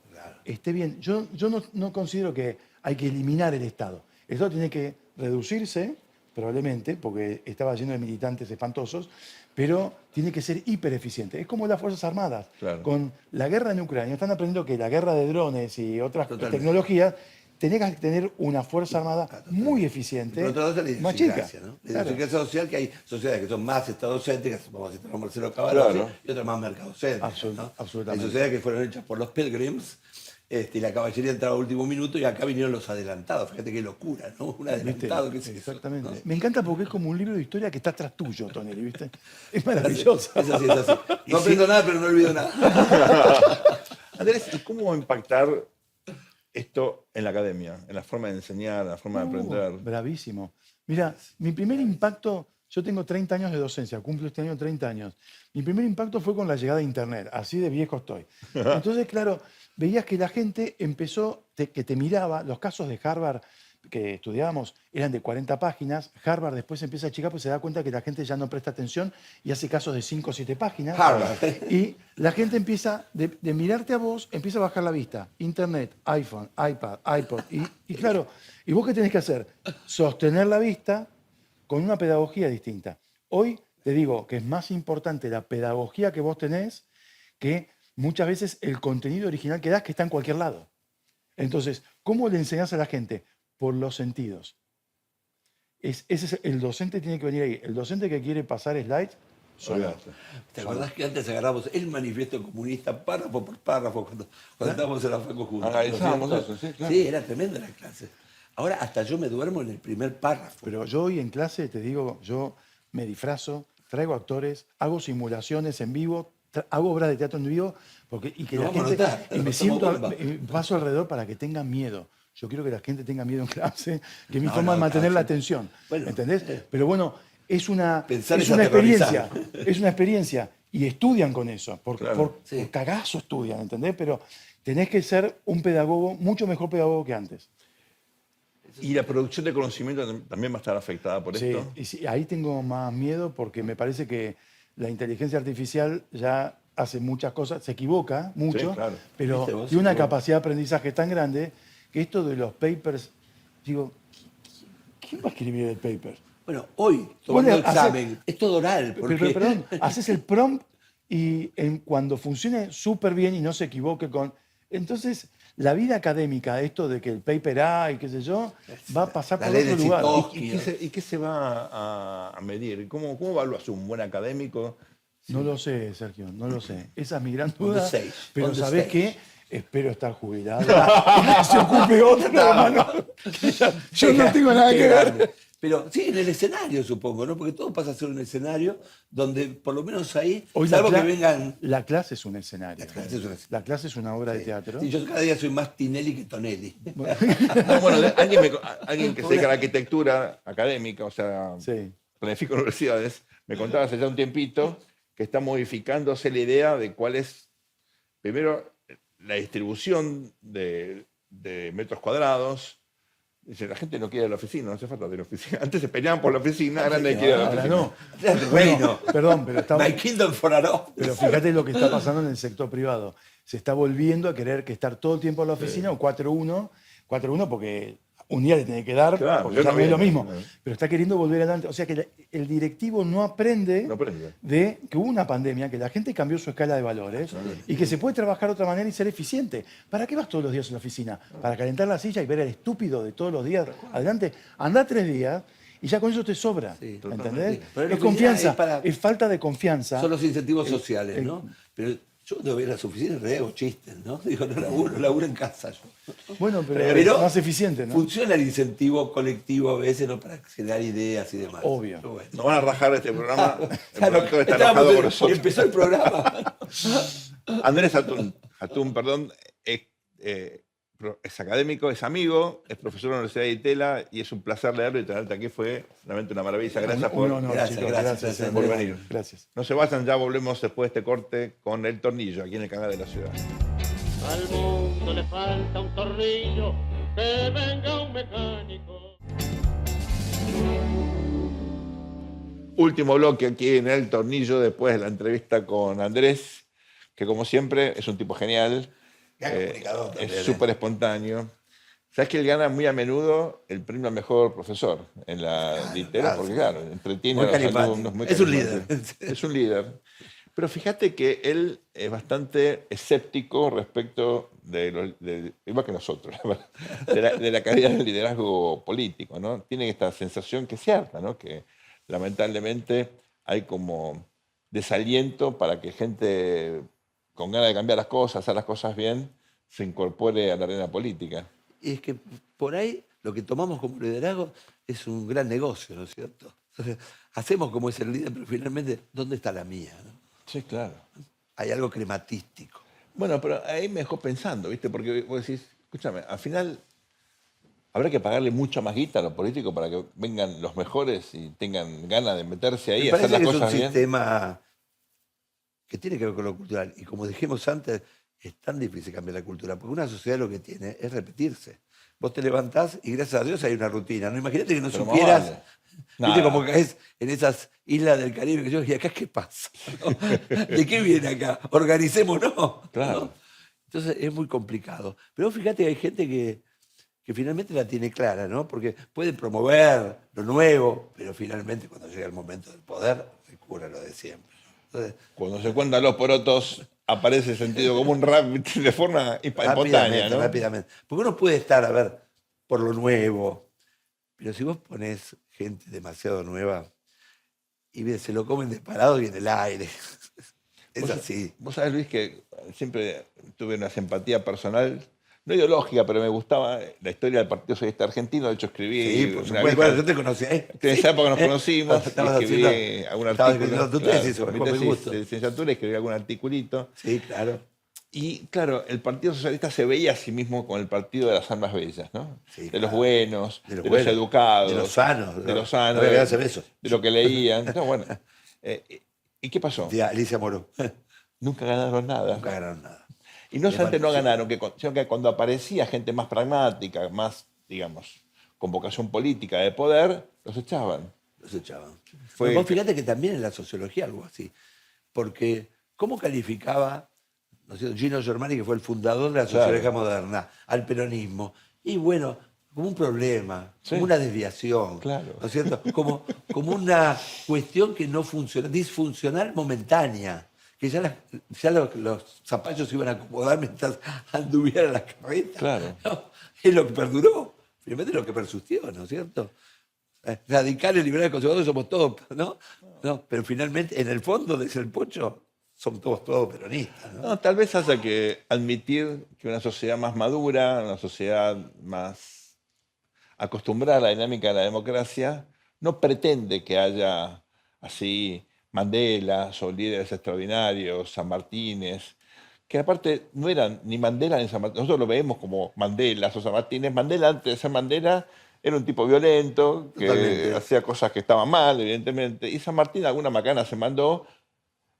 esté bien. Yo no considero que hay que eliminar el Estado. El Estado tiene que reducirse, probablemente, porque estaba lleno de militantes espantosos, pero tiene que ser hiper eficiente. Es como las Fuerzas Armadas. Claro. Con la guerra en Ucrania están aprendiendo que la guerra de drones y otras Totalmente. tecnologías tenés que tener una Fuerza Armada muy eficiente, Por otro lado, la más chica. idiosincrasia, ¿no? La Claro. idiosincrasia social, que hay sociedades que son más estadocéntricas, vamos a citar a Marcelo Cavallo, Claro. y otras más mercadocéntricas. ¿no? Absolutamente. Hay sociedades que fueron hechas por los pilgrims, y la caballería entraba a último minuto, y acá vinieron los adelantados. Fíjate qué locura, ¿no? Un ¿Viste? adelantado que es eso, Exactamente. ¿no? Me encanta porque es como un libro de historia que está atrás tuyo, Tonelli, ¿viste? Es maravilloso. Es así, es así. No aprendo nada, pero no olvido nada. Andrés, ¿y cómo va a impactar esto en la academia, en la forma de enseñar, en la forma de aprender? Bravísimo. Mira, mi primer impacto, yo tengo 30 años de docencia, cumplo este año 30 años. Mi primer impacto fue con la llegada de Internet, así de viejo estoy. Entonces, claro, veías que la gente empezó, que te miraba, los casos de Harvard que estudiábamos eran de 40 páginas, Harvard después empieza a achicar pues se da cuenta que la gente ya no presta atención y hace casos de 5 o 7 páginas. Harvard. Y la gente empieza, de mirarte a vos, empieza a bajar la vista. Internet, iPhone, iPad, iPod. Y claro, ¿y vos qué tenés que hacer? Sostener la vista con una pedagogía distinta. Hoy te digo que es más importante la pedagogía que vos tenés que muchas veces el contenido original que das que está en cualquier lado. Entonces, ¿cómo le enseñás a la gente? Por los sentidos. El docente tiene que venir ahí. El docente que quiere pasar slides, solo. ¿Te acordás que antes agarramos el manifiesto comunista párrafo por párrafo cuando estábamos en la facu juntos? Analizábamos ¿no es cierto? eso, sí, claro. Sí, era tremenda la clase. Ahora hasta yo me duermo en el primer párrafo. Pero yo hoy en clase, te digo, yo me disfrazo, traigo actores, hago simulaciones en vivo, hago obras de teatro en vivo, y que Lo la vamos a gente... notar, y me pasamos siento, bomba. paso alrededor para que tengan miedo. Yo quiero que la gente tenga miedo en clase, que es mi No, forma no, de mantener claro, la sí. atención. Bueno, ¿Entendés? Pero bueno, es una Pensar es experiencia. aterrorizar. Es una experiencia. Y estudian con eso. Claro. Sí. Por cagazo estudian, ¿entendés? Pero tenés que ser un pedagogo, mucho mejor pedagogo que antes. ¿Y la producción de conocimiento también va a estar afectada por Sí, esto? y sí, ahí tengo más miedo porque me parece que la inteligencia artificial ya hace muchas cosas, se equivoca mucho, Sí, claro. pero ¿Viste vos? tiene una Sí, vos. capacidad de aprendizaje tan grande que esto de los papers, digo, ¿quién va a escribir el paper? Bueno, hoy, Vos tomando le el haces- examen, es todo oral. Porque... Pero, perdón, haces el prompt y cuando funcione súper bien y no se equivoque con... Entonces, la vida académica, esto de que el paper A y qué sé yo, va a pasar La por ley otro de lugar. Titov. ¿Y qué se va a medir? ¿Cómo evalúas un buen académico? No lo sé, Sergio, no lo sé. Esa es mi gran On the duda. stage, Pero on the ¿sabés stage. qué? Espero estar jubilado y que se ocupe otro, hermano. Yo no tengo nada Qué que ver. grande. Pero sí, en el escenario, supongo, ¿no? Porque todo pasa a ser un escenario donde, por lo menos ahí, Hoy salvo que vengan... la clase es un escenario. La clase es un escenario. La clase es una obra de teatro. Sí, yo cada día soy más Tinelli que Tonelli. No, bueno, alguien que se dedica a la arquitectura académica, o sea, Sí. planifica universidades, me contaba hace ya un tiempito que está modificándose la idea de cuál es, primero, la distribución de metros cuadrados. Dice, la gente no quiere ir a la oficina, no hace falta de la oficina. Antes se peleaban por la oficina, ahora no hay que ir a la Ahora oficina. no. Bueno, Perdón, pero estamos... My Kingdom for an Office. Pero fíjate lo que está pasando en el sector privado. Se está volviendo a querer que estar todo el tiempo en la oficina o 4-1. 4-1 porque un día le tiene que dar, Claro, porque yo ya no es lo también, mismo. ¿no? Pero está queriendo volver adelante. O sea que el directivo no aprende No aprende. de que hubo una pandemia, que la gente cambió su escala de valores y que se puede trabajar de otra manera y ser eficiente. ¿Para qué vas todos los días a la oficina? ¿Para calentar la silla y ver al estúpido de todos los días adelante? Andá 3 días y ya con eso te sobra. Sí, ¿Entendés? sí. Pero la Es oficina confianza, es para- es falta de confianza. Son los incentivos sociales, ¿no? Pero yo cuando voy a las oficinas en realidad hago chistes, ¿no? Digo, no laburo en casa yo. Bueno, pero, Pero es más eficiente, ¿no? funciona el incentivo colectivo a veces, ¿no? Para generar ideas y demás. Obvio. Pero bueno. Nos van a rajar este programa. El Claro, productor está estábamos enojado en- con nosotros. empezó el programa. Andrés Atún, perdón, es académico, es amigo, es profesor de la Universidad de Itela y es un placer leerlo y tenerte aquí. Fue realmente una maravilla. Gracias Un por, honor, Gracias, chicos. gracias, Gracias, por Andrés. venir. Gracias. No se vayan, ya volvemos después de este corte con El Tornillo, aquí en el canal de la ciudad. Al mundo le falta un tornillo, que venga un mecánico. Último bloque aquí en El Tornillo, después de la entrevista con Andrés, que como siempre es un tipo genial, Gran comunicador también, es súper espontáneo. Sabes que él gana muy a menudo el premio al mejor profesor en la literatura, porque claro, entretiene Muy a los carismático. alumnos. Muy Es un carismático. líder. Es un líder. Pero fíjate que él es bastante escéptico respecto igual que nosotros, la verdad, de la calidad del liderazgo político, ¿no? Tiene esta sensación que es cierta, ¿no? Que lamentablemente hay como desaliento para que gente con ganas de cambiar las cosas, hacer las cosas bien, se incorpore a la arena política. Y es que por ahí lo que tomamos como liderazgo es un gran negocio, ¿no es cierto? Entonces, hacemos como es el líder, pero finalmente, ¿dónde está la mía? ¿No? Sí, claro. Hay algo crematístico. Bueno, pero ahí me dejó pensando, ¿viste? Porque vos decís, escúchame, al final habrá que pagarle mucha más guita a los políticos para que vengan los mejores y tengan ganas de meterse ahí Me y hacer parece las que es un cosas bien. sistema que tiene que ver con lo cultural. Y como dijimos antes, es tan difícil cambiar la cultura, porque una sociedad lo que tiene es repetirse. Vos te levantás y gracias a Dios hay una rutina. ¿No? Imagínate que no Pero más supieras, vale. viste Nada. como caes en esas islas del Caribe que yo dije, ¿acá qué pasa? ¿No? ¿De qué viene acá? Organicémonos. Claro. ¿no? Entonces es muy complicado. Pero vos fíjate que hay gente que finalmente la tiene clara, ¿no? Porque puede promover lo nuevo, pero finalmente cuando llega el momento del poder, recurre a lo de siempre. Entonces, Cuando se cuentan los porotos, aparece el sentido común de forma espontánea, ¿no? rápidamente. Porque uno puede estar, a ver, por lo nuevo, pero si vos ponés gente demasiado nueva y bien, se lo comen disparado y en el aire. Es así. Vos sabés, Luis, que siempre tuve una simpatía personal, no ideológica, pero me gustaba la historia del Partido Socialista Argentino. De hecho, escribí Sí, por una supuesto. vieja- Bueno, yo te conocí. En esa época nos conocimos, y Estabas escribí haciendo- algún estabas artículo. escribiendo tu tesis sobre mi Juan tesis Gusto. de licenciatura, escribí algún articulito. Sí, claro. Y claro, el Partido Socialista se veía a sí mismo como el partido de las almas bellas, ¿no? Sí, de los claro. buenos, de los buenos, educados, de los sanos. de los sanos, No había que de, darse besos. de lo que leían. No, bueno. ¿Y qué pasó? De Alicia Moró. Nunca ganaron nada. Nunca ganaron nada. Y no De solamente no Marcos, ganaron, sino que cuando aparecía gente más pragmática, más, digamos, con vocación política de poder, los echaban. Los echaban. Fue- Pero vos fíjate que también en la sociología algo así. Porque, ¿cómo calificaba, ¿no es cierto?, Gino Germani, que fue el fundador de la Claro. sociología moderna, al peronismo? Y bueno, como un problema, Sí. como una desviación, Claro. ¿no es cierto? Como una cuestión que no funciona, disfuncional momentánea, que ya los zapallos se iban a acomodar mientras anduviera la carreta. Claro. ¿No? Es lo que perduró, finalmente lo que persistió, ¿no es cierto? Radicales, liberales, conservadores somos todos, ¿no? No, pero finalmente, en el fondo, desde el Pocho, somos todos peronistas, ¿no? No, tal vez haya que admitir que una sociedad más madura, una sociedad más acostumbrada a la dinámica de la democracia, no pretende que haya así Mandelas o líderes extraordinarios, San Martínez, que aparte no eran ni Mandela ni San Martín. Nosotros lo vemos como Mandelas o San Martínez. Mandela, antes de ser Mandela, era un tipo violento, que Totalmente. hacía cosas que estaban mal, evidentemente. Y San Martín alguna macana se mandó.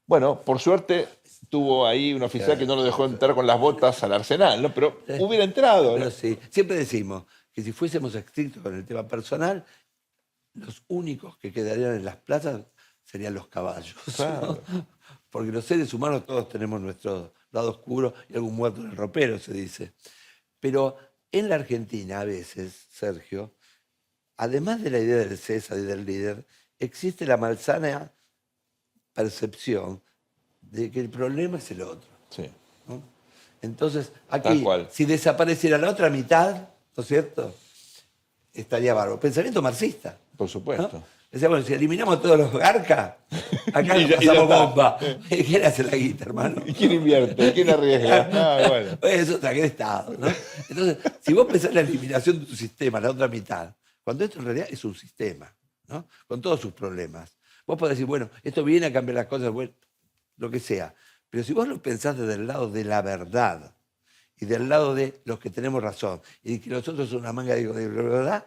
Bueno, por suerte tuvo ahí un oficial que no lo dejó entrar con las botas al Arsenal, ¿no? Pero hubiera entrado, ¿no? Pero sí, siempre decimos que si fuésemos estrictos con el tema personal, los únicos que quedarían en las plazas serían los caballos. ¿no? Claro. Porque los seres humanos todos tenemos nuestro lado oscuro y algún muerto en el ropero, se dice. Pero en la Argentina, a veces, Sergio, además de la idea del César y del líder, existe la malsana percepción de que el problema es el otro. Sí. ¿no? Entonces, Tal aquí, cual. si desapareciera la otra mitad, ¿no es cierto? Estaría bárbaro. Pensamiento marxista. Por ¿no? supuesto. Decía, bueno, si eliminamos todos los garcas, acá Y nos ya pasamos está. bomba. ¿Quién hace la guita, hermano? ¿Y quién invierte? ¿Quién arriesga? Ah, bueno. Eso otra que el Estado, ¿no? Entonces, si vos pensás en la eliminación de tu sistema, la otra mitad, cuando esto en realidad es un sistema, ¿no? Con todos sus problemas. Vos podés decir, bueno, esto viene a cambiar las cosas, bueno, lo que sea. Pero si vos lo pensás desde el lado de la verdad y del lado de los que tenemos razón y que nosotros somos una manga de verdad,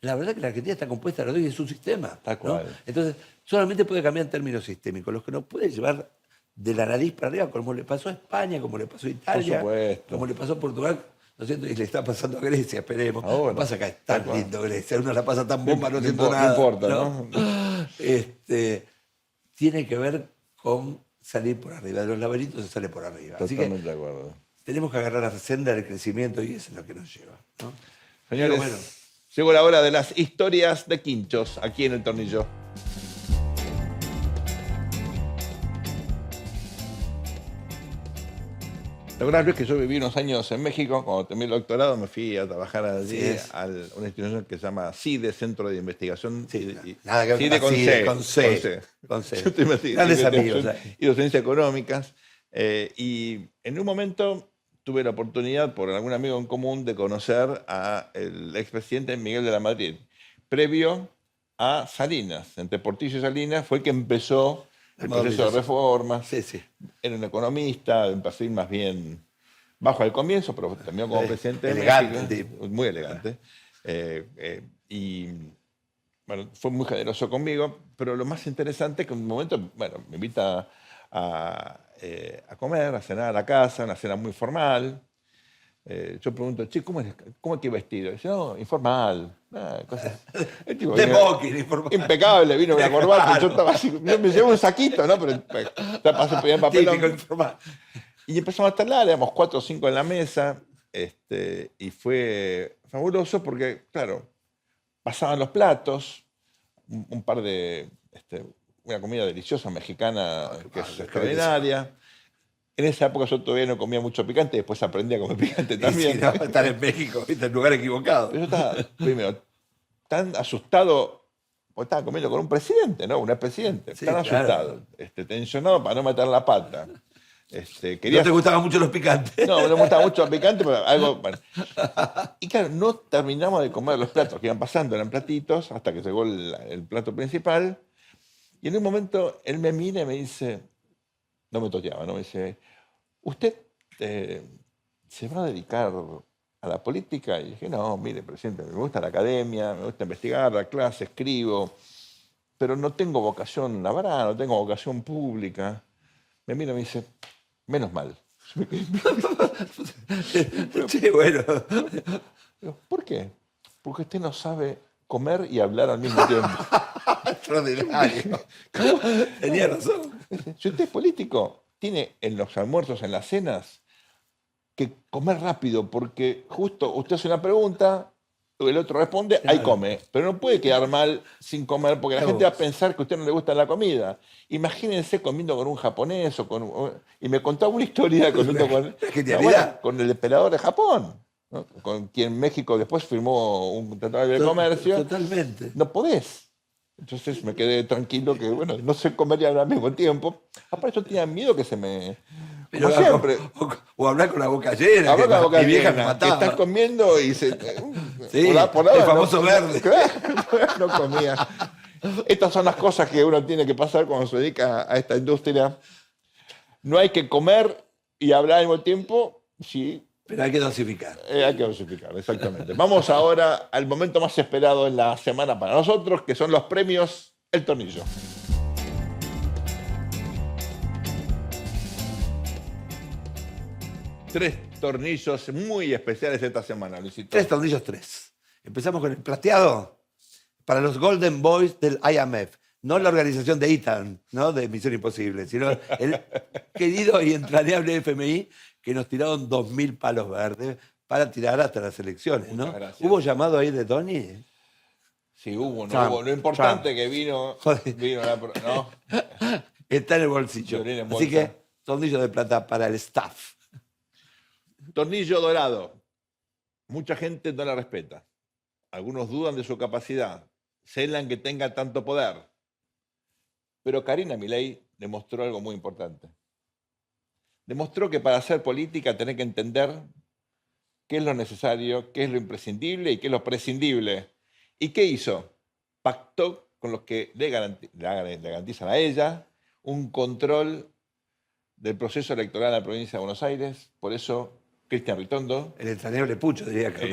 la verdad es que la Argentina está compuesta de los dos y es un sistema. Tal ¿no? cual. Entonces, solamente puede cambiar en términos sistémicos. Los que nos puede llevar de la nariz para arriba, como le pasó a España, como le pasó a Italia, supuesto. como le pasó a Portugal, ¿no es cierto? Y le está pasando a Grecia, esperemos. Ahora. Lo que pasa es que es Tal tan cual. lindo Grecia, uno la pasa tan bomba, no No siento impo- no nada. importa, ¿no? Tiene que ver con salir por arriba. De los laberintos se sale por arriba. Así que Totalmente de acuerdo. tenemos que agarrar la senda del crecimiento y eso es lo que nos lleva. ¿no? Señores, Pero bueno, llegó la hora de las historias de Quinchos, aquí en El Tornillo. La verdad es que yo viví unos años en México, cuando terminé el doctorado me fui a trabajar allí Así es. a una institución que se llama CIDE, Centro de Investigación. sí, y- nada que ver CIDE con con CIDE, C. con C. Con C. Yo estoy metido en Grandes investigación amigos. y docencia económicas. Y en un momento tuve la oportunidad, por algún amigo en común, de conocer al expresidente Miguel de la Madrid, previo a Salinas. Entre Portillo y Salinas fue que empezó el proceso de reformas. Sí, sí. Era un economista, de un perfil más bien bajo al comienzo, pero terminó como Sí, presidente de elegante, México. Muy elegante. Y bueno, fue muy generoso conmigo, pero lo más interesante es que en un momento, bueno, me invita a comer, a cenar a la casa, una cena muy formal. Yo pregunto, che, ¿cómo es que vestido? Dice, no, informal. Cosas. El tipo De venía Boquín, informal. impecable, vino con la corbata, Claro. yo estaba así, yo me llevo un saquito, ¿no? Pero ya pasé por el papelón. Típico informal. Y empezamos a charlar, éramos 4 o 5 en la mesa, y fue fabuloso porque, claro, pasaban los platos, un par de, una comida deliciosa mexicana que es extraordinaria. En esa época yo todavía no comía mucho picante, después aprendí a comer picante Y también. si no, estar en México, ¿viste? En el lugar equivocado. Pero yo estaba, primero, tan asustado, porque estaba comiendo con un presidente, ¿no? Un expresidente, Sí, tan claro. asustado, tensionado para no meter la pata. No Quería te gustaban mucho los picantes. no, no me gustaba mucho el picante, pero algo. Bueno. Y claro, no terminamos de comer los platos que iban pasando, eran platitos, hasta que llegó el plato principal. Y en un momento él me mira y me dice, no me toqueaba, ¿no? Me dice, ¿usted se va a dedicar a la política? Y dije, no, mire, presidente, me gusta la academia, me gusta investigar, dar clases, escribo, pero no tengo vocación laboral, no tengo vocación pública. Me mira y me dice, menos mal. Sí, bueno. Digo, ¿por qué? Porque usted no sabe comer y hablar al mismo tiempo. Extraordinario. Tenía razón. Si usted es político, tiene en los almuerzos, en las cenas, que comer rápido, porque justo usted hace una pregunta el otro responde, ahí come. Pero no puede quedar mal sin comer, porque la Claro. gente va a pensar que a usted no le gusta la comida. Imagínense comiendo con un japonés y me contaba una historia comiendo con, genialidad. con el emperador de Japón, ¿no? Con quien México después firmó un tratado de libre comercio. Totalmente. No podés. Entonces me quedé tranquilo que, bueno, no se comería al mismo tiempo. Aparte yo tenía miedo que se me... Pero, como siempre. o hablar con la boca llena. Habla que con la boca mi vieja llena, me que mataba. estás comiendo y se... Sí, por ahora el famoso verde. No comía. Estas son las cosas que uno tiene que pasar cuando se dedica a esta industria. No hay que comer y hablar al mismo tiempo, sí, Pero hay que dosificar. hay que dosificar, exactamente. Vamos ahora al momento más esperado en la semana para nosotros, que son los premios El Tornillo. Tres tornillos muy especiales esta semana, Luisito. 3 tornillos, 3. Empezamos con el plateado para los Golden Boys del IMF. No la organización de ITAN, ¿no? De Misión Imposible, sino el querido y entrañable FMI que nos tiraron 2.000 palos verdes para tirar hasta las elecciones, ¿no? Muchas gracias. ¿Hubo llamado ahí de Tony? Sí, hubo, no Trump, hubo. Lo importante Trump. que vino Joder. ¿no? Está en el bolsillo. Violín en Así bolsa. que tornillo de plata para el staff. Tornillo dorado. Mucha gente no la respeta. Algunos dudan de su capacidad. Celan que tenga tanto poder. Pero Karina Milei demostró algo muy importante. Demostró que para hacer política tenés que entender qué es lo necesario, qué es lo imprescindible y qué es lo prescindible. ¿Y qué hizo? Pactó con los que le garantizan a ella un control del proceso electoral en la provincia de Buenos Aires. Por eso, Cristian Ritondo, El entrañable Pucho, diría que.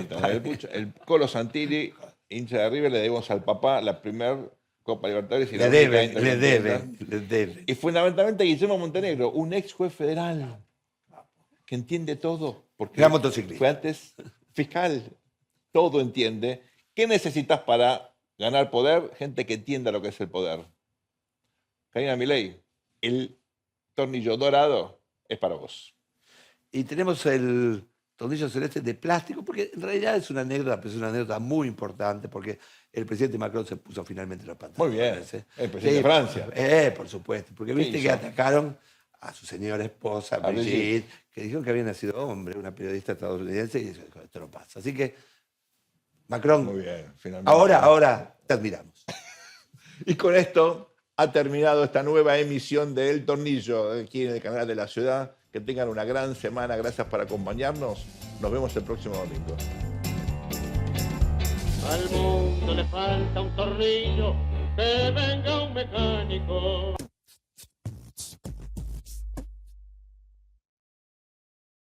el Colo Santilli, hincha de River, le debemos al papá la primer Copa Libertadores y la Le única debe, le intercontinental. debe, le debe. Y fundamentalmente Guillermo Montenegro, un ex juez federal que entiende todo. Porque Gran motociclista. fue antes fiscal. Todo entiende. ¿Qué necesitas para ganar poder? Gente que entienda lo que es el poder. Karina Milei, el tornillo dorado es para vos. Y tenemos el tornillo celeste de plástico, porque en realidad es una anécdota, pero es una anécdota muy importante, porque el presidente Macron se puso finalmente los pantalones. Muy bien. ¿eh? El presidente de Francia. Por supuesto, porque ¿Qué viste que hizo? atacaron a su señora esposa, A Brigitte. Brigitte, que dijeron que había nacido hombre, una periodista estadounidense, y dijo, esto no pasa. Así que, Macron, Muy bien, finalmente. ahora te admiramos. Y con esto ha terminado esta nueva emisión de El Tornillo aquí en el canal de la ciudad. Que tengan una gran semana. Gracias por acompañarnos. Nos vemos el próximo domingo. Al mundo le falta un tornillo, que venga un mecánico.